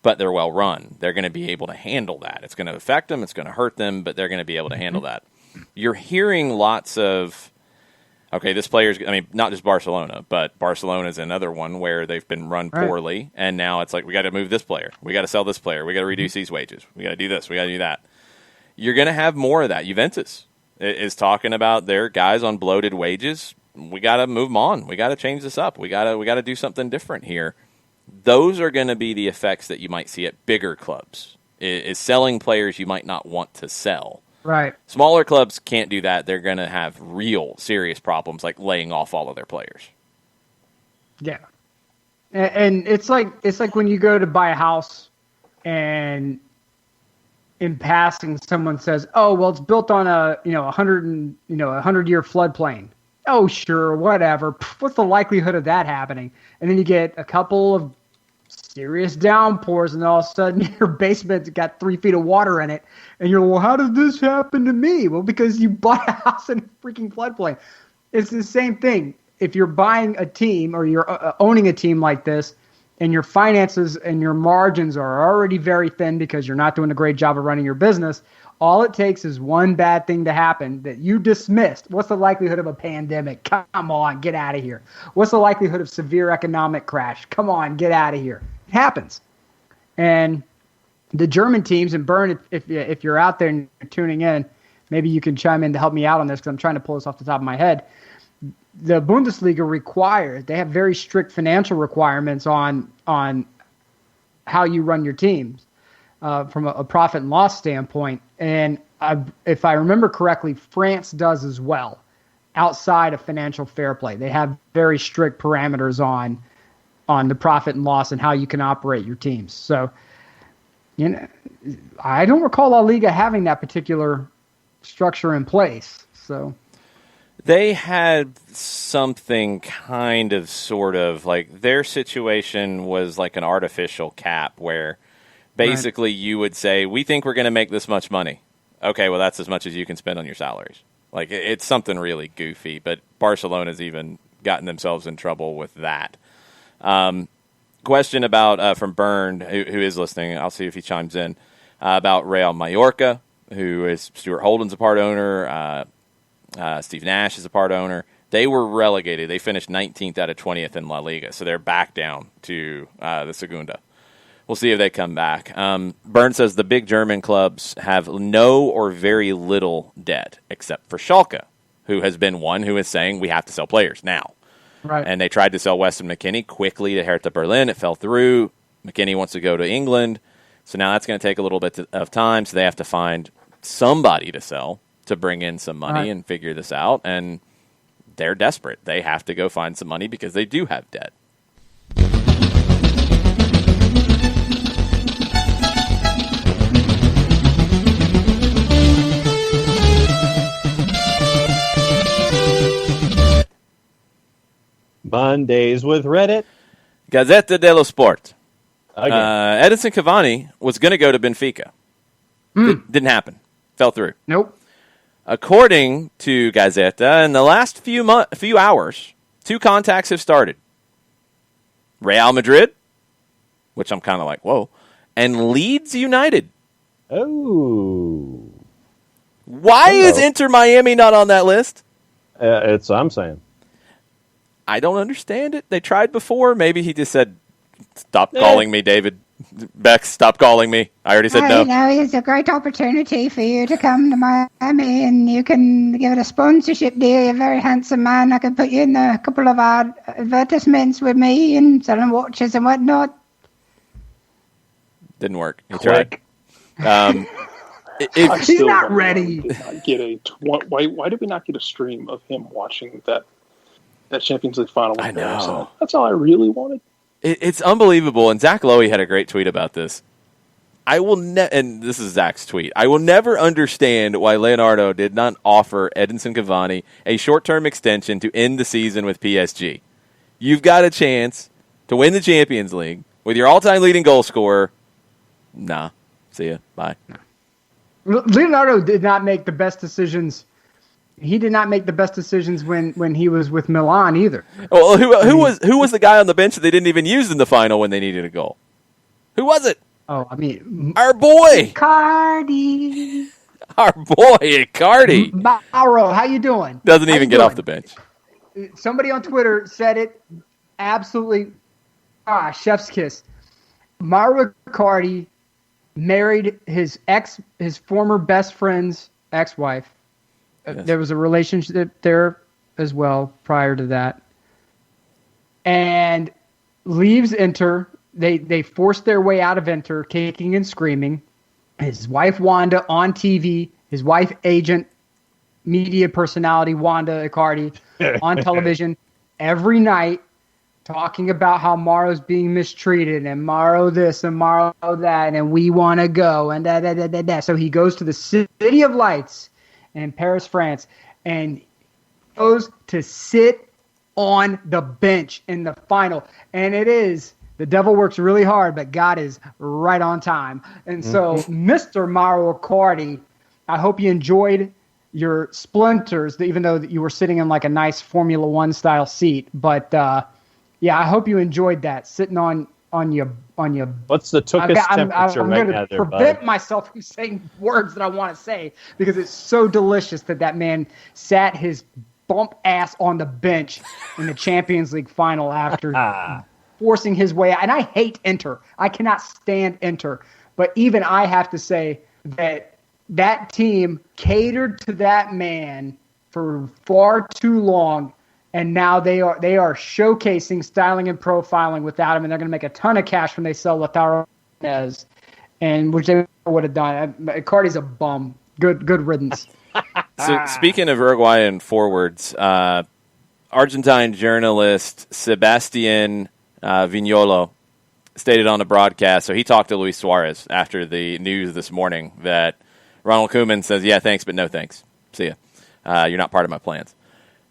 but they're well run. They're going to be able to handle that. It's going to affect them. It's going to hurt them, but they're going to be able to handle that. You're hearing lots of, okay, this player's, I mean, not just Barcelona, but Barcelona's another one where they've been run poorly, and now it's like, we got to move this player. We got to sell this player. We got to reduce these wages. We got to do this. We got to do that. You're going to have more of that. Juventus is talking about their guys on bloated wages. We got to move them on. We got to change this up. We got to do something different here. Those are going to be the effects that you might see at bigger clubs. Is selling players you might not want to sell. Right. Smaller clubs can't do that. They're going to have real serious problems like laying off all of their players. Yeah. And it's like when you go to buy a house and in passing someone says, "Oh, well, it's built on a 100-year floodplain." Oh, sure, whatever. What's the likelihood of that happening? And then you get a couple of serious downpours, and all of a sudden your basement's got 3 feet of water in it. And you're, well, how did this happen to me? Well, because you bought a house in a freaking floodplain. It's the same thing. If you're buying a team or you're owning a team like this, and your finances and your margins are already very thin because you're not doing a great job of running your business, all it takes is one bad thing to happen that you dismissed. What's the likelihood of a pandemic? Come on, get out of here. What's the likelihood of severe economic crash? Come on, get out of here. It happens. And the German teams, and Bern, if you're out there and you're tuning in, maybe you can chime in to help me out on this because I'm trying to pull this off the top of my head. The Bundesliga requires, they have very strict financial requirements on how you run your teams. From a profit and loss standpoint. And if I remember correctly, France does as well, outside of financial fair play. They have very strict parameters on the profit and loss and how you can operate your teams. So, I don't recall La Liga having that particular structure in place. So they had something kind of sort of like their situation was like an artificial cap where basically, you would say, we think we're going to make this much money. Okay, well, that's as much as you can spend on your salaries. Like, it's something really goofy, but Barcelona's even gotten themselves in trouble with that. Question about, from Byrne, who is listening, I'll see if he chimes in, about Real Mallorca, who is Stuart Holden's a part owner, Steve Nash is a part owner. They were relegated. They finished 19th out of 20th in La Liga, so they're back down to the Segunda. We'll see if they come back. Byrne says the big German clubs have no or very little debt, except for Schalke, who has been one who is saying we have to sell players now. Right. And they tried to sell Weston McKennie quickly to Hertha Berlin. It fell through. McKennie wants to go to England. So now that's going to take a little bit of time, so they have to find somebody to sell to bring in some money and figure this out. And they're desperate. They have to go find some money because they do have debt. Mondays with Reddit. Gazzetta dello Sport. Edinson Cavani was going to go to Benfica. Didn't happen. Fell through. Nope. According to Gazzetta, in the last few hours, 2 contacts have started. Real Madrid, which I'm kind of like, whoa, and Leeds United. Oh. Why is Inter Miami not on that list? I'm saying. I don't understand it. They tried before. Maybe he just said, stop calling me, David. Bex, stop calling me. I already said no. It's a great opportunity for you to come to Miami, and you can give it a sponsorship deal. You're a very handsome man. I can put you in a couple of our advertisements with me and selling watches and whatnot. Didn't work. He tried. If, He's not ready. Why did we not get a stream of him watching that Champions League final? I know. That's all I really wanted. it's unbelievable. And Zach Lowy had a great tweet about this. And this is Zach's tweet. I will never understand why Leonardo did not offer Edinson Cavani a short-term extension to end the season with PSG. You've got a chance to win the Champions League with your all-time leading goal scorer. Nah. See ya. Bye. Leonardo did not make the best decisions. He did not make the best decisions when he was with Milan either. Well, who was the guy on the bench that they didn't even use in the final when they needed a goal? Who was it? Oh, I mean, our boy, Icardi. Our boy, Icardi. Mauro, how you doing? Doesn't even get off the bench. Somebody on Twitter said it absolutely. Chef's kiss. Mauro Icardi married his former best friend's ex-wife. Yes. There was a relationship there as well prior to that, and leaves Inter. They forced their way out of Inter, kicking and screaming. His wife, Wanda, on TV. His wife, agent, media personality, Wanda Icardi, on television every night, talking about how Mauro's being mistreated and Mauro this and Mauro that, and we want to go, and da. So he goes to the City of Lights in Paris, France, and goes to sit on the bench in the final. And it is... The devil works really hard, but God is right on time. And so, Mr. Mauro Icardi, I hope you enjoyed your splinters, even though you were sitting in like a nice Formula One style seat. But yeah, I hope you enjoyed that, sitting on your. What's the temperature I'm right going now, to prevent myself from saying words that I want to say because it's so delicious that man sat his bump ass on the bench in the Champions League final after. Forcing his way out. And I hate Inter. I cannot stand Inter. But even I have to say that team catered to that man for far too long. And now they are showcasing, styling, and profiling without him. And they're going to make a ton of cash when they sell Lautaro Martinez, and which they would have done. Icardi's a bum. Good riddance. So speaking of Uruguayan forwards, Argentine journalist Sebastian Vignolo stated on the broadcast, so he talked to Luis Suarez after the news this morning that Ronald Koeman says, yeah, thanks, but no thanks. See ya. You're not part of my plans.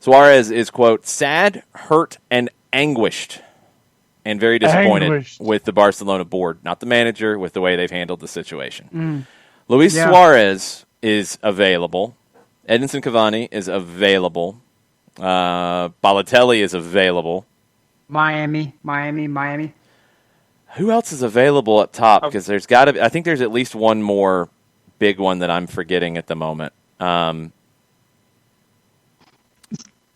Suarez is, quote, sad, hurt, and anguished, and very disappointed with the Barcelona board, not the manager, with the way they've handled the situation. Luis Suarez is available. Edinson Cavani is available. Balotelli is available. Miami. Who else is available up top? Because there's got to be. I think there's at least one more big one that I'm forgetting at the moment.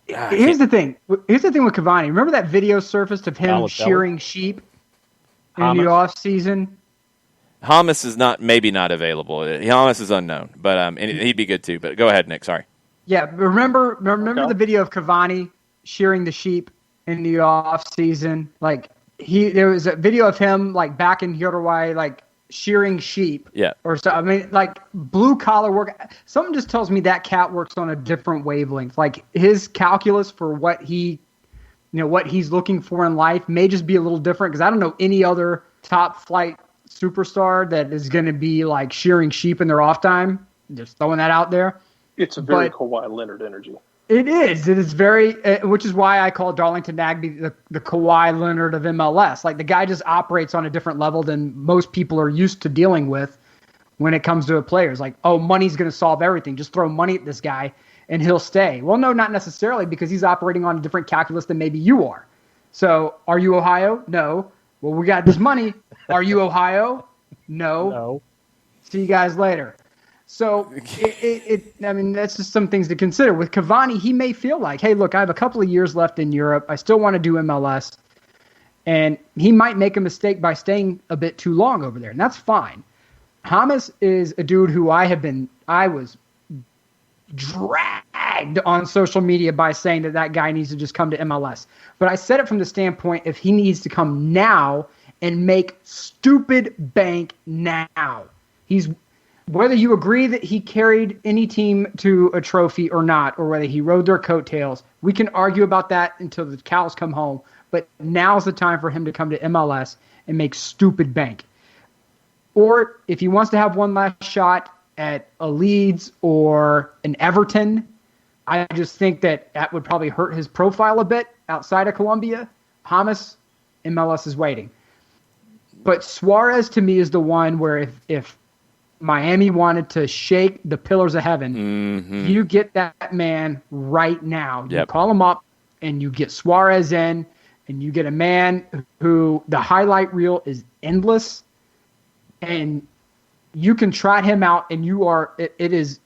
Here's the thing. Here's the thing with Cavani. Remember that video surfaced of him shearing sheep in the off season? Hamas is maybe not available. Hamas is unknown, but and he'd be good too. But go ahead, Nick. Sorry. Yeah, remember the video of Cavani shearing the sheep in the off season? Like there was a video of him like back in Uruguay, like shearing sheep. Yeah. Or so. I mean, like blue collar work. Something just tells me that cat works on a different wavelength. Like his calculus for what he's looking for in life may just be a little different because I don't know any other top flight superstar that is going to be like shearing sheep in their off time. Just throwing that out there. It's a very Kawhi Leonard energy. It is. It is very, which is why I call Darlington Nagbe the Kawhi Leonard of MLS. Like the guy just operates on a different level than most people are used to dealing with when it comes to players. Like, oh, money's going to solve everything. Just throw money at this guy and he'll stay. Well, no, not necessarily because he's operating on a different calculus than maybe you are. So, are you Ohio? No. Well, we got this money. Are you Ohio? No. See you guys later. So, I mean, that's just some things to consider. With Cavani, he may feel like, hey, look, I have a couple of years left in Europe. I still want to do MLS. And he might make a mistake by staying a bit too long over there, and that's fine. Hamas is a dude who I was dragged on social media by saying that guy needs to just come to MLS. But I said it from the standpoint if he needs to come now and make stupid bank now. whether you agree that he carried any team to a trophy or not, or whether he rode their coattails, we can argue about that until the cows come home. But now's the time for him to come to MLS and make stupid bank. Or if he wants to have one last shot at a Leeds or an Everton, I just think that would probably hurt his profile a bit outside of Colombia. Hamas, MLS is waiting. But Suarez to me is the one where if Miami wanted to shake the pillars of heaven, you get that man right now. You call him up and you get Suarez in, and you get a man who the highlight reel is endless, and you can trot him out, and it is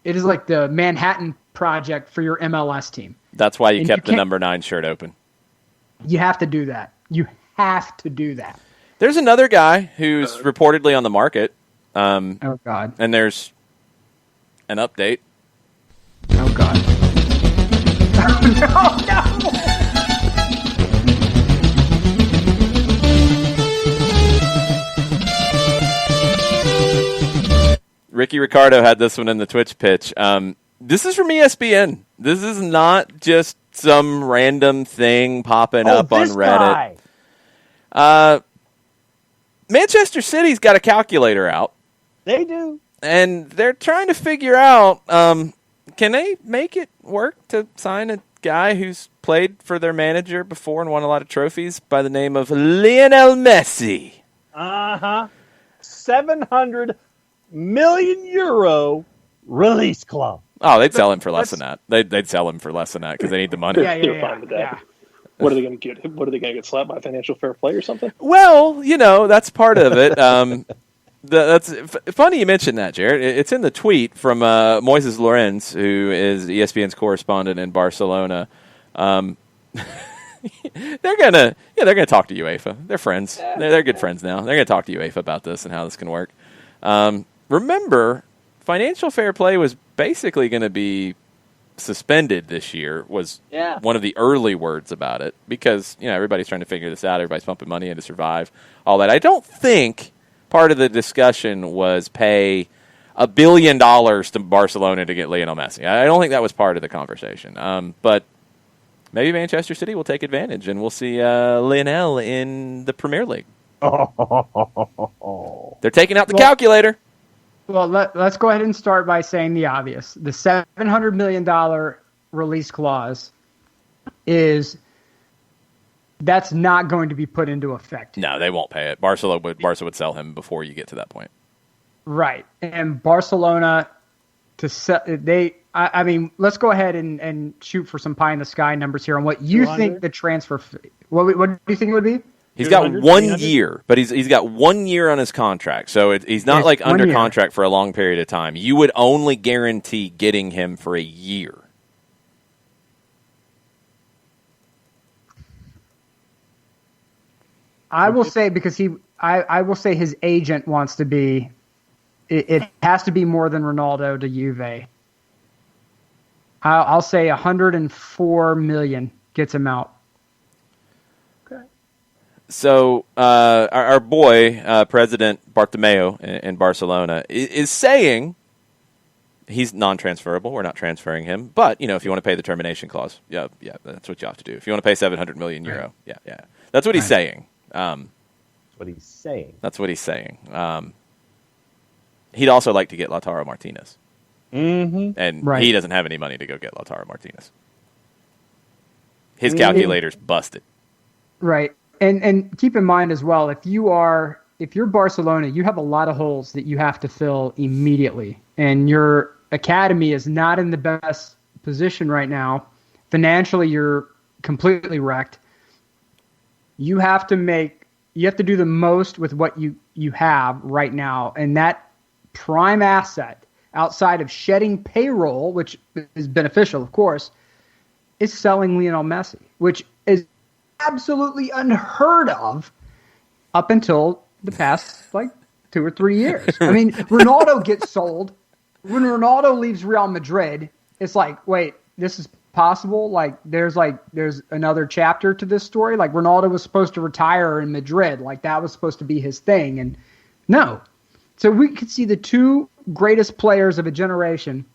like the Manhattan Project for your MLS team. That's why you kept the number 9 shirt open. You have to do that. You have to do that. There's another guy who's reportedly on the market. Oh, God. And there's an update. Oh, God. Oh, no! Ricky Ricardo had this one in the Twitch pitch. This is from ESPN. This is not just some random thing popping up on Reddit. Manchester City's got a calculator out. They do. And they're trying to figure out, can they make it work to sign a guy who's played for their manager before and won a lot of trophies by the name of Lionel Messi? 700 million euro release clause. Oh, they'd sell him for less than that. They'd sell him for less than that because they need the money. They're fine with that. What are they going to get? What are they going to get slapped by financial fair play or something? Well, that's part of it. That's funny you mentioned that, Jared. It's in the tweet from Moises Lorenz, who is ESPN's correspondent in Barcelona. They're gonna talk to UEFA. They're friends. They're good friends now. They're gonna talk to UEFA about this and how this can work. Remember, financial fair play was basically going to be suspended this year. Was one of the early words about it because everybody's trying to figure this out. Everybody's pumping money in to survive. All that. I don't think part of the discussion was pay $1 billion to Barcelona to get Lionel Messi. I don't think that was part of the conversation. But maybe Manchester City will take advantage, and we'll see Lionel in the Premier League. They're taking out the calculator. Well, let's go ahead and start by saying the obvious. The $700 million release clause that's not going to be put into effect. No, they won't pay it. Barca would sell him before you get to that point. Right. And Barcelona let's go ahead and shoot for some pie in the sky numbers here on what you think the transfer fee. What do you think it would be? He's got 1 year, but he's got 1 year on his contract, so he's not like under contract for a long period of time. You would only guarantee getting him for a year. I will say because I will say his agent wants to be. It has to be more than Ronaldo to Juve. I'll say 104 million gets him out. So our boy, President Bartomeu in Barcelona, is saying he's non-transferable. We're not transferring him. But, if you want to pay the termination clause, yeah, that's what you have to do. If you want to pay 700 million euro, yeah. That's what he's saying. That's what he's saying. That's what he's saying. He'd also like to get Lautaro Martinez. Mm-hmm. And he doesn't have any money to go get Lautaro Martinez. His calculator's busted. Right. And keep in mind as well, if you're Barcelona, you have a lot of holes that you have to fill immediately. And your academy is not in the best position right now. Financially, you're completely wrecked. You have to do the most with what you have right now. And that prime asset, outside of shedding payroll, which is beneficial, of course, is selling Lionel Messi, which is absolutely unheard of up until the past 2 or 3 years. I mean, Ronaldo gets sold. When Ronaldo leaves Real Madrid, it's like, wait, this is possible? There's another chapter to this story. Ronaldo was supposed to retire in Madrid. That was supposed to be his thing. And no, So we could see the two greatest players of a generation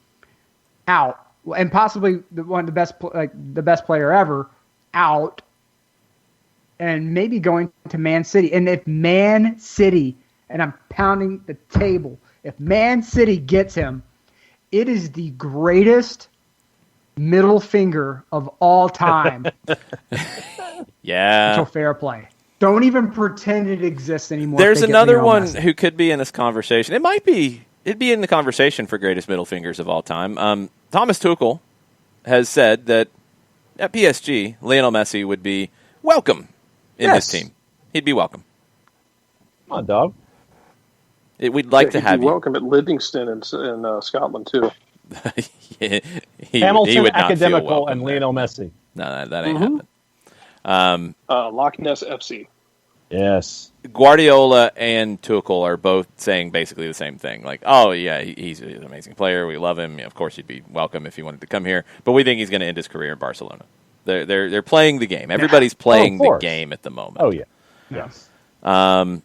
out, and possibly the best player ever out, and maybe going to Man City. And if Man City, and I'm pounding the table, if Man City gets him, it is the greatest middle finger of all time. Yeah. Financial fair play. Don't even pretend it exists anymore. There's another one who could be in this conversation. It'd be in the conversation for greatest middle fingers of all time. Thomas Tuchel has said that at PSG, Lionel Messi would be welcome in his team. He'd be welcome. Come on, dog. We'd like to have you. Welcome at Livingston in Scotland too. Hamilton, he would not Academical, feel welcome and there. Lionel Messi. No, that ain't happening. Loch Ness FC. Yes. Guardiola and Tuchel are both saying basically the same thing. Like, oh, yeah, he's an amazing player. We love him. Of course, he'd be welcome if he wanted to come here. But we think he's going to end his career in Barcelona. They're playing the game. Everybody's playing the game at the moment. Oh, yeah. Yes. I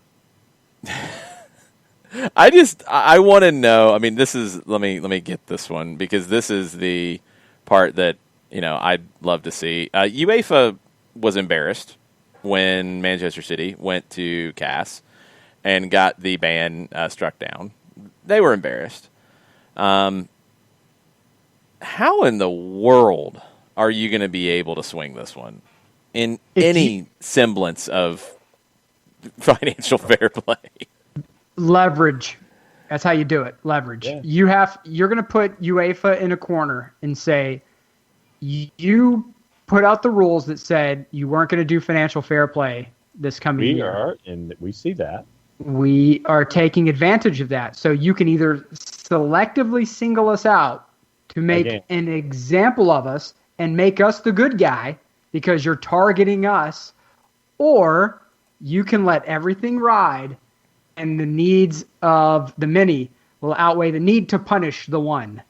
want to know. I mean, this is let me get this one because this is the part that I'd love to see. UEFA was embarrassed when Manchester City went to CAS and got the ban struck down. They were embarrassed. How in the world are you going to be able to swing this one in any semblance of financial fair play? Leverage. That's how you do it. Leverage. Yeah. You're going to put UEFA in a corner and say, you put out the rules that said you weren't going to do financial fair play this coming year. We are, and we see that. We are taking advantage of that. So you can either selectively single us out to make an example of us and make us the good guy because you're targeting us, or you can let everything ride and the needs of the many will outweigh the need to punish the one.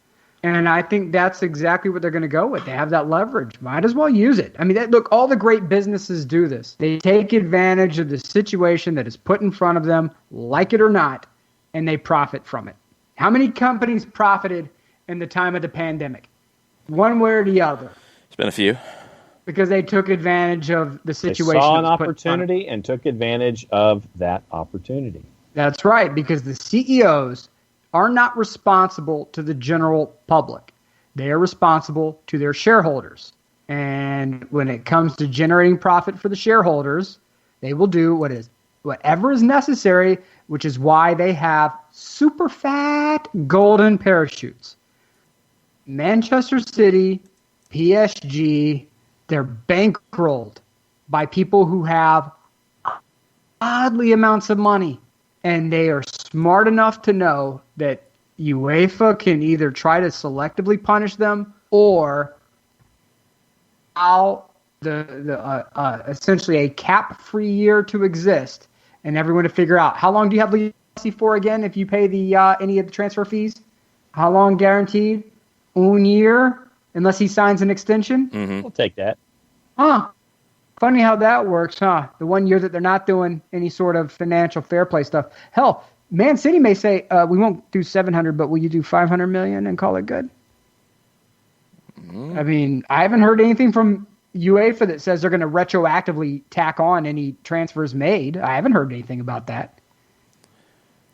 And I think that's exactly what they're going to go with. They have that leverage. Might as well use it. I mean, look, all the great businesses do this. They take advantage of the situation that is put in front of them, like it or not, and they profit from it. How many companies profited in the time of the pandemic? One way or the other. It's been a few. Because they took advantage of the situation. They saw an opportunity and took advantage of that opportunity. That's right, because the CEOs are not responsible to the general public. They are responsible to their shareholders. And when it comes to generating profit for the shareholders, they will do whatever is necessary, which is why they have super fat golden parachutes. Manchester City, PSG, they're bankrolled by people who have oddly amounts of money. And they are smart enough to know that UEFA can either try to selectively punish them or allow essentially a cap-free year to exist, and everyone to figure out how long do you have legacy for again if you pay the any of the transfer fees? How long guaranteed? 1 year, unless he signs an extension. Mm-hmm. We'll take that. Huh. Funny how that works, huh? The 1 year that they're not doing any sort of financial fair play stuff. Hell, Man City may say, we won't do 700, but will you do 500 million and call it good? I mean, I haven't heard anything from UEFA that says they're going to retroactively tack on any transfers made. I haven't heard anything about that.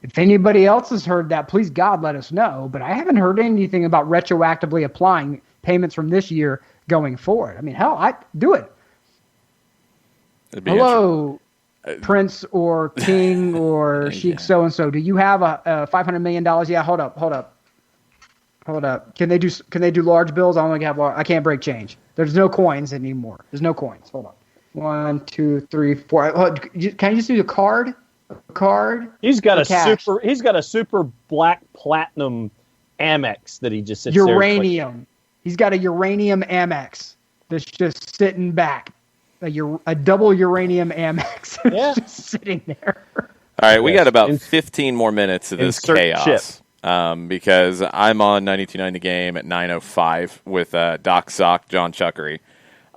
If anybody else has heard that, please God, let us know. But I haven't heard anything about retroactively applying payments from this year going forward. I mean, hell, I do it. Hello, Prince or King or Sheik so-and-so. Do you have a $500 million? Yeah, hold up. Can they do large bills? I only have large. I can't break change. There's no coins anymore. There's no coins. Hold on. 1, 2, 3, 4. Can you just do a card? A card? He's got a super black platinum Amex that he just sits uranium. He's got a uranium Amex that's just sitting back. A double uranium Amex. Yeah. Just sitting there. All right, we got about 15 more minutes of this chaos because I'm on 92.9 The Game at 9:05 with Doc Sock, John Chuckery.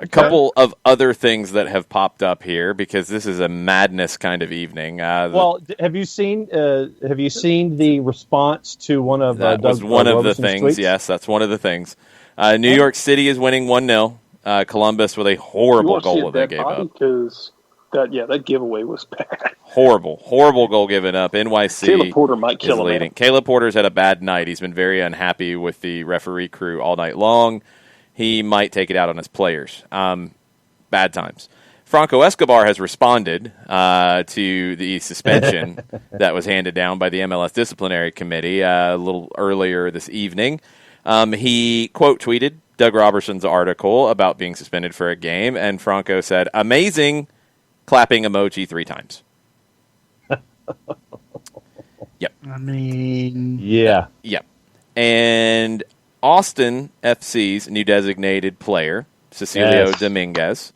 A couple of other things that have popped up here because this is a madness kind of evening. Have you seen the response to one of that Doug was one of the Robeson's things? tweets? Yes, that's one of the things. New York City is winning 1-0. Columbus with a horrible goal that they gave up. Because that giveaway was bad. Horrible goal given up. NYC Caleb Porter might kill him. leading. Caleb Porter's had a bad night. He's been very unhappy with the referee crew all night long. He might take it out on his players. Bad times. Franco Escobar has responded to the suspension that was handed down by the MLS Disciplinary Committee a little earlier this evening. He quote tweeted Doug Robertson's article about being suspended for a game, and Franco said, "Amazing," clapping emoji 3 times. Yep. I mean, Yeah. Yep. And Austin FC's new designated player, Cecilio Dominguez,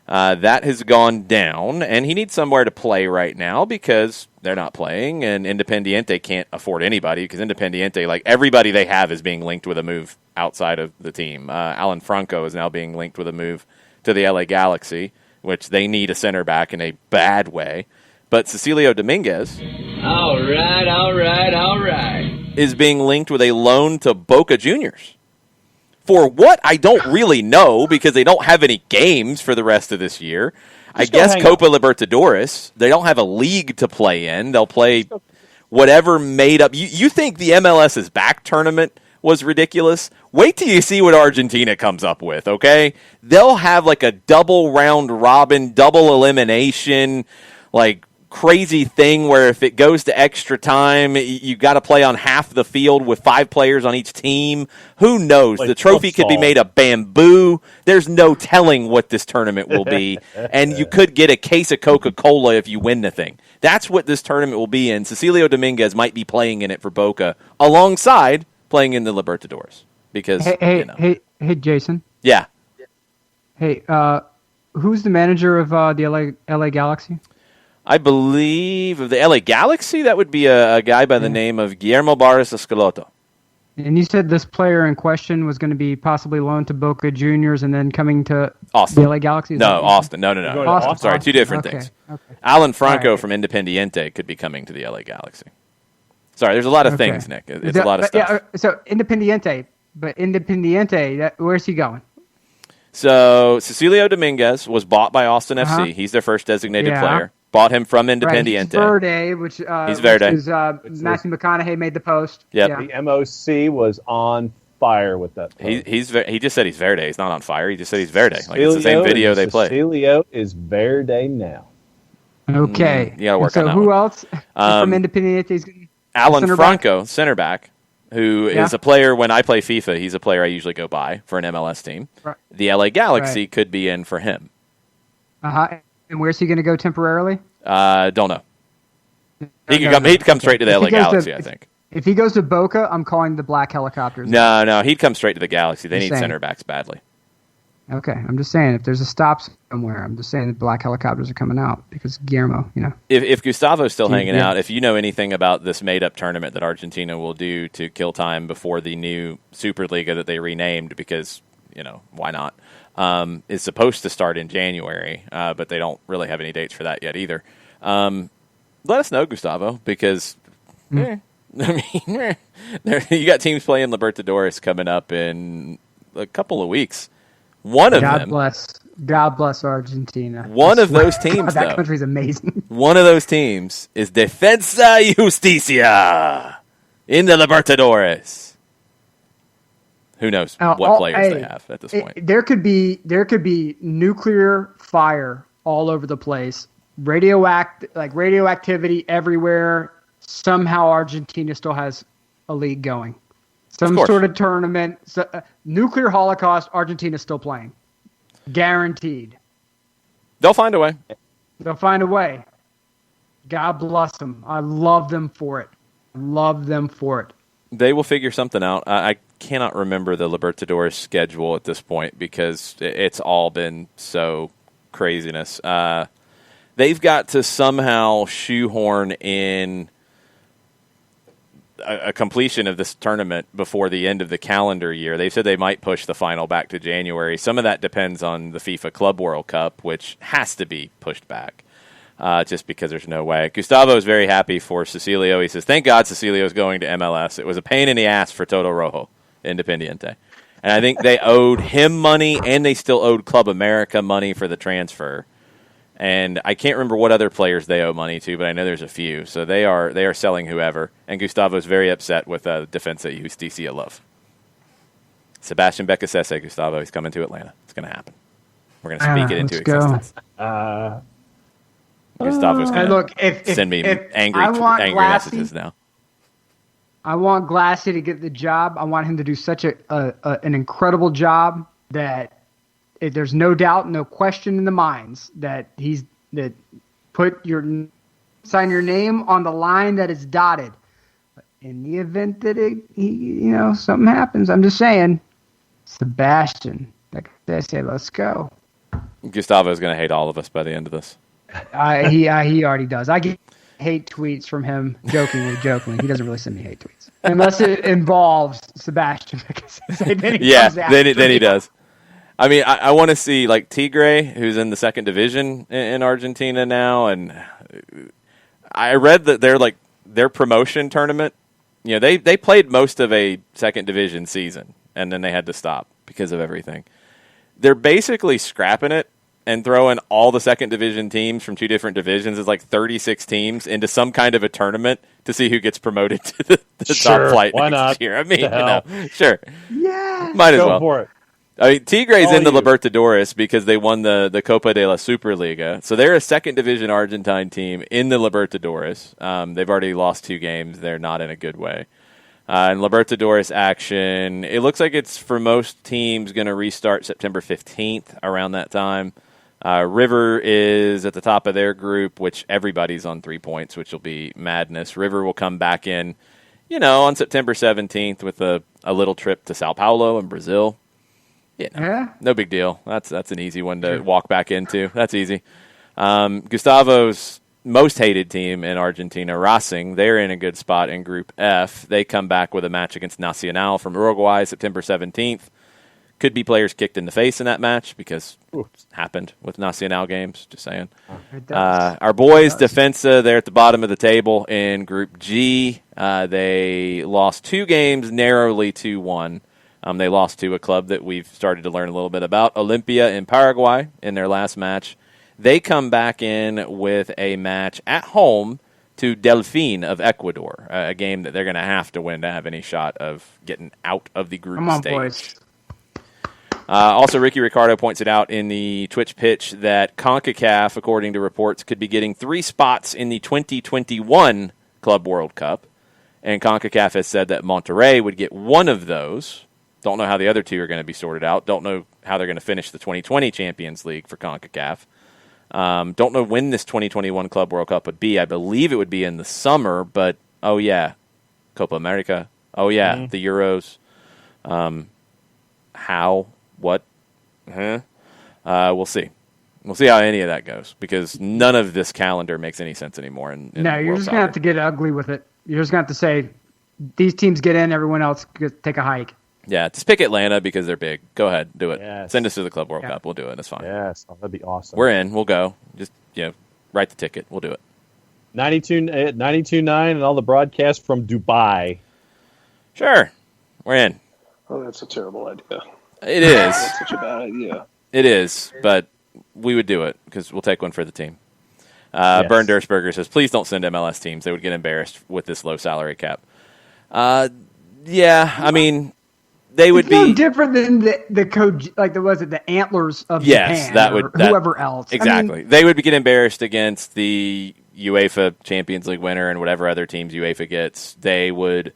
that has gone down, and he needs somewhere to play right now because they're not playing, and Independiente can't afford anybody because Independiente, like everybody they have, is being linked with a move outside of the team. Alan Franco is now being linked with a move to the LA Galaxy, which they need a center back in a bad way. But Cecilio Dominguez All right. is being linked with a loan to Boca Juniors. For what? I don't really know because they don't have any games for the rest of this year. I guess Copa Libertadores. They don't have a league to play in. They'll play whatever made up. You think the MLS's back tournament was ridiculous? Wait till you see what Argentina comes up with, okay? They'll have like a double round robin, double elimination, like crazy thing where if it goes to extra time, you got to play on half the field with 5 players on each team. Who knows? Like the trophy could be made of bamboo. There's no telling what this tournament will be. And you could get a case of Coca-Cola if you win the thing. That's what this tournament will be in. Cecilio Dominguez might be playing in it for Boca alongside playing in the Libertadores. Because, hey, Jason. Yeah. Hey, who's the manager of the LA Galaxy? I believe of the LA Galaxy, that would be a guy by the name of Guillermo Barros Escaloto. And you said this player in question was going to be possibly loaned to Boca Juniors and then coming to Austin. the LA Galaxy? No, Austin. No. Austin. Sorry, 2 different things. Okay. Alan Franco from Independiente could be coming to the LA Galaxy. Sorry, there's a lot of things, Nick. It's a lot of stuff. Yeah, so Independiente, where's he going? So Cecilio Dominguez was bought by Austin FC. He's their first designated player. Bought him from Independiente. Right. He's Verde, which Matthew McConaughey made the post. Yep. Yeah. The MOC was on fire with that post. He just said he's Verde. He's not on fire. He just said he's Verde. Like it's the same video they play. Cecilio is Verde now. Okay. You got to work on that. So who one. else from Independiente? Alan Franco, center back, who is a player when I play FIFA. He's a player I usually go by for an MLS team. Right. The LA Galaxy could be in for him. And where's he going to go temporarily? Don't know. He'd come straight to the LA Galaxy, I think. If he goes to Boca, I'm calling the Black Helicopters. No, he'd come straight to the Galaxy. They need center backs badly. Okay, I'm just saying, if there's a stop somewhere, I'm just saying the Black Helicopters are coming out because Guillermo, If Gustavo's still hanging out, if you know anything about this made-up tournament that Argentina will do to kill time before the new Superliga that they renamed, because, why not, is supposed to start in January, but they don't really have any dates for that yet either. Let us know, Gustavo, because you got teams playing Libertadores coming up in a couple of weeks. God bless Argentina. One of those teams, that country's amazing. One of those teams is Defensa y Justicia in the Libertadores. Who knows what players they have at this point? There could be nuclear fire all over the place. Radioactivity everywhere. Somehow Argentina still has a league going. Some sort of tournament. Nuclear holocaust, Argentina's still playing. Guaranteed. They'll find a way. God bless them. I love them for it. They will figure something out. I cannot remember the Libertadores schedule at this point because it's all been so craziness. They've got to somehow shoehorn in a completion of this tournament before the end of the calendar year. They said they might push the final back to January. Some of that depends on the FIFA Club World Cup, which has to be pushed back just because there's no way. Gustavo is very happy for Cecilio. He says, thank God Cecilio is going to MLS. It was a pain in the ass for Toto Rojo, Independiente. And I think they owed him money, and they still owed Club America money for the transfer. And I can't remember what other players they owe money to, but I know there's a few. So they are selling whoever. And Gustavo's very upset with Defensa y Justicia love. Sebastian Becasese, Gustavo, he's coming to Atlanta. It's going to happen. We're going to speak it into existence. Gustavo's going to send me angry messages now. I want Glassy to get the job. I want him to do such an incredible job that there's no doubt, no question in the minds that sign your name on the line that is dotted. In the event that something happens, I'm just saying, Sebastian, like they say, let's go. Gustavo's going to hate all of us by the end of this. He already does. I get hate tweets from him, jokingly. He doesn't really send me hate tweets unless it involves Sebastian. Then he does. I mean, I want to see like Tigre, who's in the second division in Argentina now, and I read that their promotion tournament. They played most of a second division season, and then they had to stop because of everything. They're basically scrapping it and throwing all the second division teams from two different divisions, is like 36 teams, into some kind of a tournament to see who gets promoted to the top flight next year. I mean, sure. Yeah. Might as Go well. for it. I mean, Tigre's in the Libertadores because they won the Copa de la Superliga. So they're a second division Argentine team in the Libertadores. They've already lost 2 games. They're not in a good way. In Libertadores action, it looks like it's for most teams going to restart September 15th around that time. River is at the top of their group, which everybody's on 3 points, which will be madness. River will come back in, on September 17th with a little trip to Sao Paulo in Brazil. No big deal. That's an easy one to walk back into. That's easy. Gustavo's most hated team in Argentina, Racing, they're in a good spot in Group F. They come back with a match against Nacional from Uruguay, September 17th. Could be players kicked in the face in that match because it happened with Nacional games, just saying. Our boys, Defensa, they're at the bottom of the table in Group G. They lost 2 games narrowly 2-1. They lost to a club that we've started to learn a little bit about, Olimpia in Paraguay, in their last match. They come back in with a match at home to Delfín of Ecuador, a game that they're going to have to win to have any shot of getting out of the group stage. Come on, boys. Also, Ricky Ricardo points it out in the Twitch pitch that CONCACAF, according to reports, could be getting 3 spots in the 2021 Club World Cup. And CONCACAF has said that Monterrey would get 1 of those. Don't know how the other 2 are going to be sorted out. Don't know how they're going to finish the 2020 Champions League for CONCACAF. Don't know when this 2021 Club World Cup would be. I believe it would be in the summer, but, Copa America. The Euros. How? What? We'll see. We'll see how any of that goes, because none of this calendar makes any sense anymore. No, you're just going to have to get ugly with it. You're just going to have to say, these teams get in, everyone else take a hike. Yeah, just pick Atlanta because they're big. Go ahead, do it. Yes. Send us to the Club World Cup. We'll do it. It's fine. Yes, that'd be awesome. We're in. We'll go. Just write the ticket. We'll do it. 92.9 and all the broadcasts from Dubai. Sure, we're in. Oh, that's a terrible idea. It is. That's such a bad idea. It is, but we would do it because we'll take one for the team. Yes. Bern Dursberger says, please don't send MLS teams. They would get embarrassed with this low salary cap. I mean, they would it's be no different than the Antlers of Japan or whoever else. Exactly. I mean, they would get embarrassed against the UEFA Champions League winner and whatever other teams UEFA gets. They would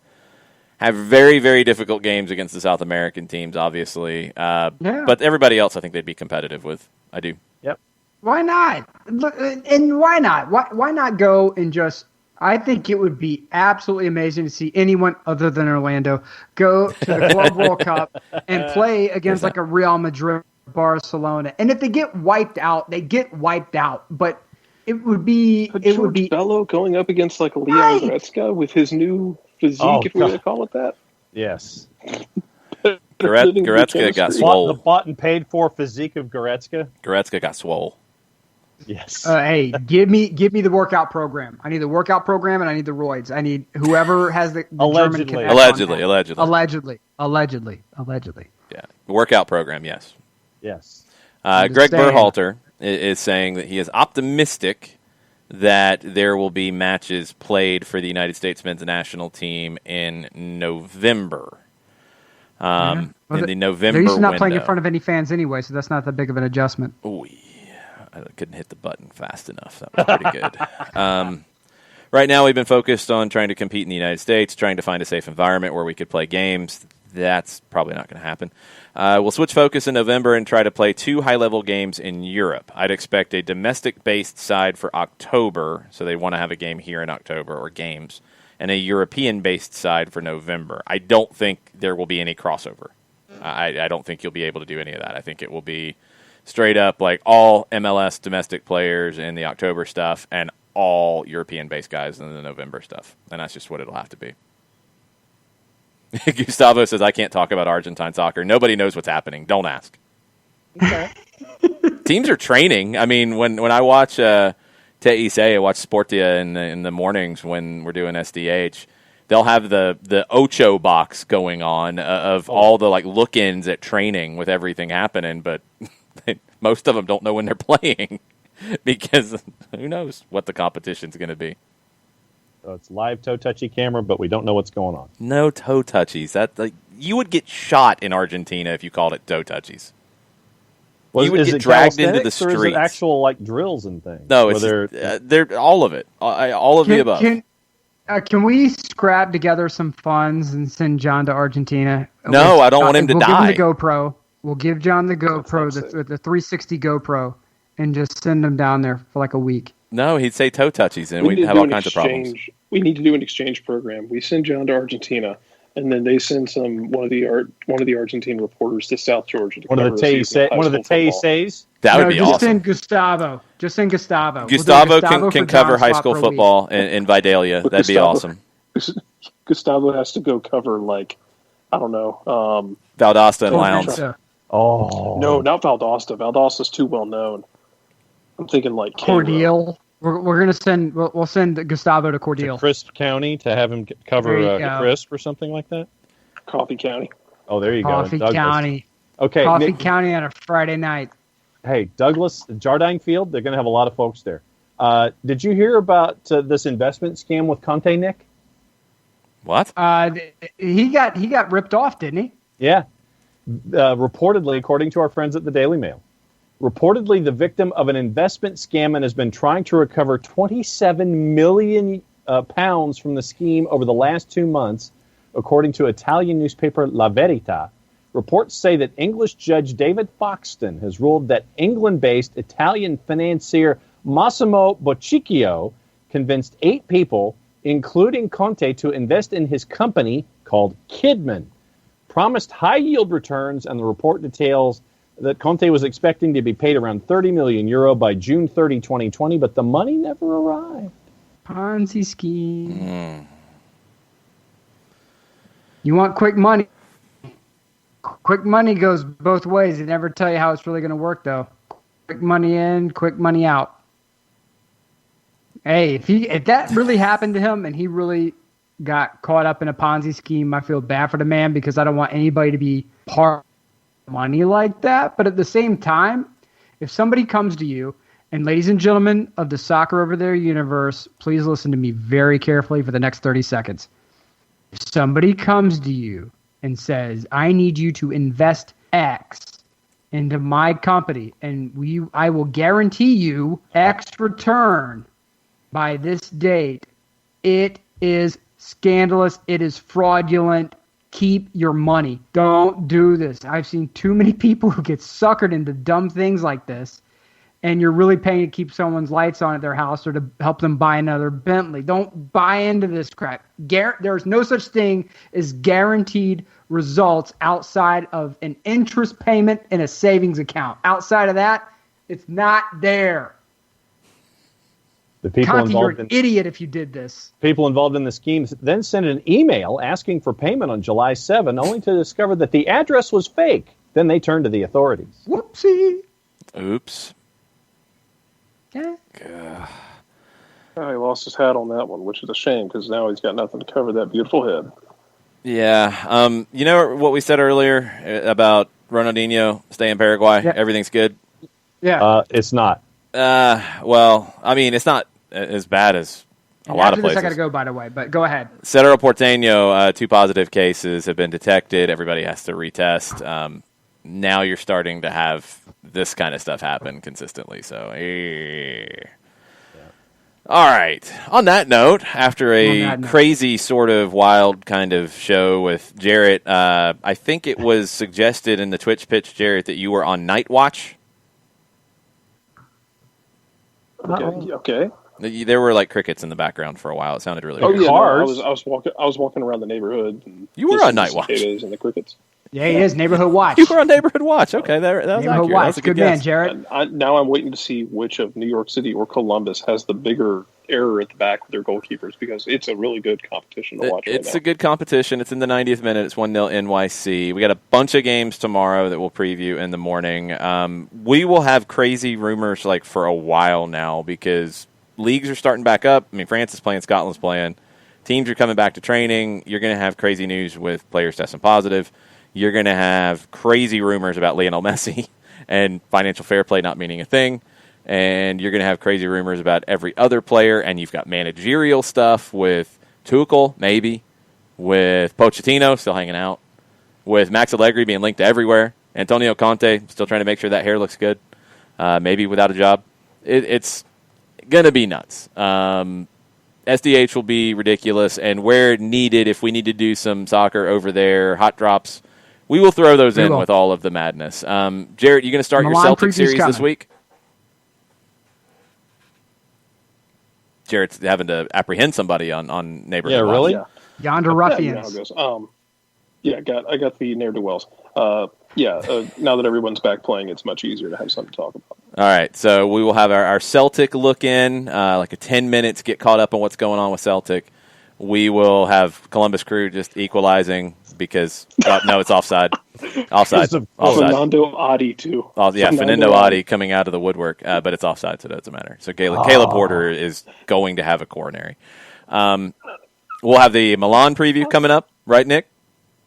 have very, very difficult games against the South American teams, obviously. But everybody else, I think they'd be competitive with. I do. Yep. Why not? And why not? Why not go and just... I think it would be absolutely amazing to see anyone other than Orlando go to the Club World Cup and play against like a Real Madrid, Barcelona. And if they get wiped out, they get wiped out. But It would be. It would be. Bello going up against like Leon Right. Goretzka with his new physique, Oh, if we want God. to call it that. Yes. Goretzka got The swole. bought and paid for physique of Goretzka. Goretzka got swole. Yes. Hey, give me the workout program. I need the workout program, and I need the roids. I need whoever has the German Allegedly. connect on Allegedly. that. Allegedly. Yeah. Workout program, yes. Yes. I'm just Greg saying. Berhalter is saying that he is optimistic that there will be matches played for the United States men's national team in November. Well, in the November They're used to not window. playing in front of any fans anyway, so that's not that big of an adjustment. Oh, yeah. I couldn't hit the button fast enough. That was pretty good. Right now, we've been focused on trying to compete in the United States, trying to find a safe environment where we could play games. That's probably not going to happen. We'll switch focus in November and try to play 2 high-level games in Europe. I'd expect a domestic-based side for October, so they want to have a game here in October, or games, and a European-based side for November. I don't think there will be any crossover. I don't think you'll be able to do any of that. I think it will be straight up like all MLS domestic players in the October stuff and all European-based guys in the November stuff. And that's just what it'll have to be. Gustavo says, I can't talk about Argentine soccer. Nobody knows what's happening. Don't ask. Okay. Teams are training. I mean, when I watch TIC, I watch Sportia in the mornings when we're doing SDH, they'll have the Ocho box going on of all the like look-ins at training with everything happening, but most of them don't know when they're playing because who knows what the competition's going to be. So it's live toe touchy camera, but we don't know what's going on. No toe touchies. That you would get shot in Argentina if you called it toe touchies. You would get dragged into the Or is it streets. actual like drills and things? No, it's Where they're all of it, all of the above. Can we scrap together some funds and send John to Argentina? No, I don't want him to we'll die. Give him the GoPro. We'll give John the GoPro, the 360 GoPro, and just send him down there for like a week. No, he'd say toe touchies, and We need we'd to have do all an kinds of problems. exchange. We need to do an exchange program. We send John to Argentina, and then they send one of the Argentine reporters to South Georgia. To one of the TICs. That would be just awesome. Send Gustavo. Just send Gustavo. We'll do Gustavo Gustavo can for cover John's high spot school for a week. football in Vidalia. But That'd be Gustavo- awesome. Gustavo has to go cover like I don't know. Valdosta and Lowndes. Torrance, Oh No, not Valdosta. Valdosta's too well known. I'm thinking like Cordele. We're gonna send. We'll send Gustavo to to Cordele. Crisp County to have him cover There you go. Crisp or something like that. Coffee County. Oh, there you Coffee go. Douglas. County. Okay, Coffee Nick, County on a Friday night. hey, Douglas, Jardine Field, they're going to have a lot of folks there. Did you hear about this investment scam with Conte, Nick? What? He got ripped off, didn't he? Yeah. Reportedly, according to our friends at the Daily Mail, reportedly the victim of an investment scam and has been trying to recover 27 million pounds from the scheme over the last 2 months, according to Italian newspaper La Verità. Reports say that English judge David Foxton has ruled that England-based Italian financier Massimo Boccicchio convinced 8 people, including Conte, to invest in his company called Kidman, promised high-yield returns, and the report details that Conte was expecting to be paid around €30 million by June 30, 2020, but the money never arrived. Ponzi scheme. You want quick money? Quick money goes both ways. They never tell you how it's really going to work, though. Quick money in, quick money out. Hey, if that really happened to him and he really got caught up in a Ponzi scheme, I feel bad for the man because I don't want anybody to be part of money like that. But at the same time, if somebody comes to you, and ladies and gentlemen of the Soccer Over There universe, please listen to me very carefully for the next 30 seconds. If somebody comes to you and says, I need you to invest X into my company, and I will guarantee you X return by this date, it is scandalous. It is fraudulent. Keep your money. Don't do this. I've seen too many people who get suckered into dumb things like this, and you're really paying to keep someone's lights on at their house or to help them buy another Bentley. Don't buy into this crap. There's no such thing as guaranteed results outside of an interest payment in a savings account. Outside of that, it's not there. The people Conti, you're involved an in idiot if you did this. people involved in the scheme then sent an email asking for payment on July 7, only to discover that the address was fake. Then they turned to the authorities. Whoopsie. Oops. Yeah. Oh, he lost his hat on that one, which is a shame because now he's got nothing to cover that beautiful head. Yeah. You know what we said earlier about Ronaldinho staying in Paraguay? Yeah. Everything's good? Yeah. It's not. Well, I mean, it's not as bad as a lot After of this, places. I got to go, by the way, but go ahead. Cerro Porteño, 2 positive cases have been detected. Everybody has to retest. Now you're starting to have this kind of stuff happen consistently. So, All right. On that note, after a crazy sort of wild kind of show with Jarrett, I think it was suggested in the Twitch pitch, Jarrett, that you were on night watch. Okay. There were like crickets in the background for a while. It sounded really Oh weird. yeah, Cars. I was walking around the neighborhood. And You were on night watch. Cicadas and the crickets. Yeah, he is. Neighborhood Watch. You were on Neighborhood Watch. Okay, that was Neighborhood accurate. Watch. That's a Good guess. man, Jarrett. Now I'm waiting to see which of New York City or Columbus has the bigger error at the back with their goalkeepers because it's a really good competition to watch. It's right a good competition. It's in the 90th minute. It's 1-0 NYC. We got a bunch of games tomorrow that we'll preview in the morning. We will have crazy rumors like for a while now because leagues are starting back up. I mean, France is playing, Scotland's playing. Teams are coming back to training. You're going to have crazy news with players testing positive. You're going to have crazy rumors about Lionel Messi and financial fair play not meaning a thing. And you're going to have crazy rumors about every other player. And you've got managerial stuff with Tuchel, maybe, with Pochettino still hanging out, with Max Allegri being linked to everywhere, Antonio Conte still trying to make sure that hair looks good, maybe without a job. It's going to be nuts. SDH will be ridiculous. And where needed, if we need to do some soccer over there, hot drops, we will throw those in with all of the madness. Jarrett, you going to start your Celtic series this week? Jarrett's having to apprehend somebody on Neighborhood. Yeah, really? Yeah. Yonder Ruffians. I got the ne'er-do-wells. Now that everyone's back playing, it's much easier to have something to talk about. All right, so we will have our Celtic look in, like a 10 minutes, get caught up on what's going on with Celtic. We will have Columbus Crew just equalizing because, no, it's offside. Offside. Fernando Adi, too. Fernando Adi coming out of the woodwork, but it's offside, so it doesn't matter. So Caleb Porter is going to have a coronary. We'll have the Milan preview coming up, right, Nick?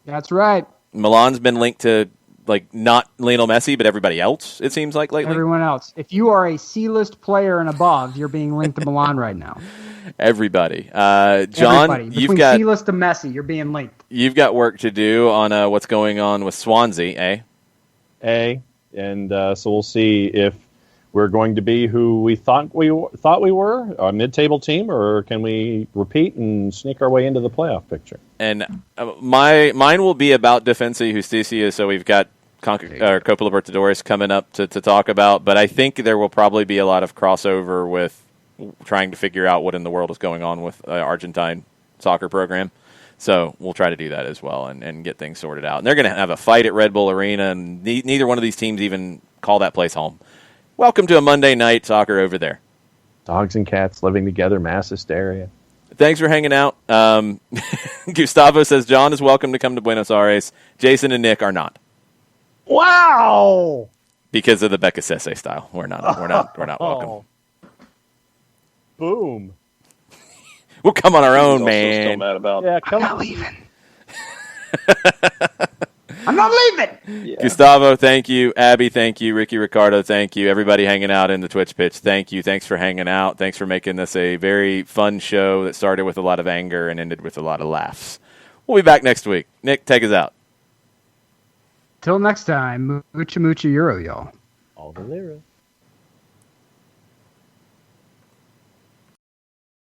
That's right. Milan's been linked to, like, not Lionel Messi, but everybody else, it seems like, lately. Everyone else. If you are a C-list player and above, you're being linked to Milan right now. Everybody. John, Everybody. you've got C-list to Messi, you're being linked. You've got work to do on what's going on with Swansea, eh? And so we'll see if we're going to be who we thought we were, a mid-table team, or can we repeat and sneak our way into the playoff picture? And mine will be about Defensa Justicia, so we've got Coppola Libertadores coming up to talk about, but I think there will probably be a lot of crossover with trying to figure out what in the world is going on with Argentine soccer program. So we'll try to do that as well and get things sorted out. And they're going to have a fight at Red Bull Arena, and neither one of these teams even call that place home. Welcome to a Monday night soccer over there. Dogs and cats living together, mass hysteria. Thanks for hanging out. Gustavo says John is welcome to come to Buenos Aires. Jason and Nick are not. Wow! Because of the Becca Sese style. We're not welcome. Boom. We'll come on our own, Still man. mad about. Yeah, come I'm not leaving. I'm not leaving. Yeah. Gustavo, thank you. Abby, thank you. Ricky Ricardo, thank you. Everybody hanging out in the Twitch pitch, thank you. Thanks for hanging out. Thanks for making this a very fun show that started with a lot of anger and ended with a lot of laughs. We'll be back next week. Nick, take us out. Till next time, Mucha Mucha Euro, y'all. all the lyrics.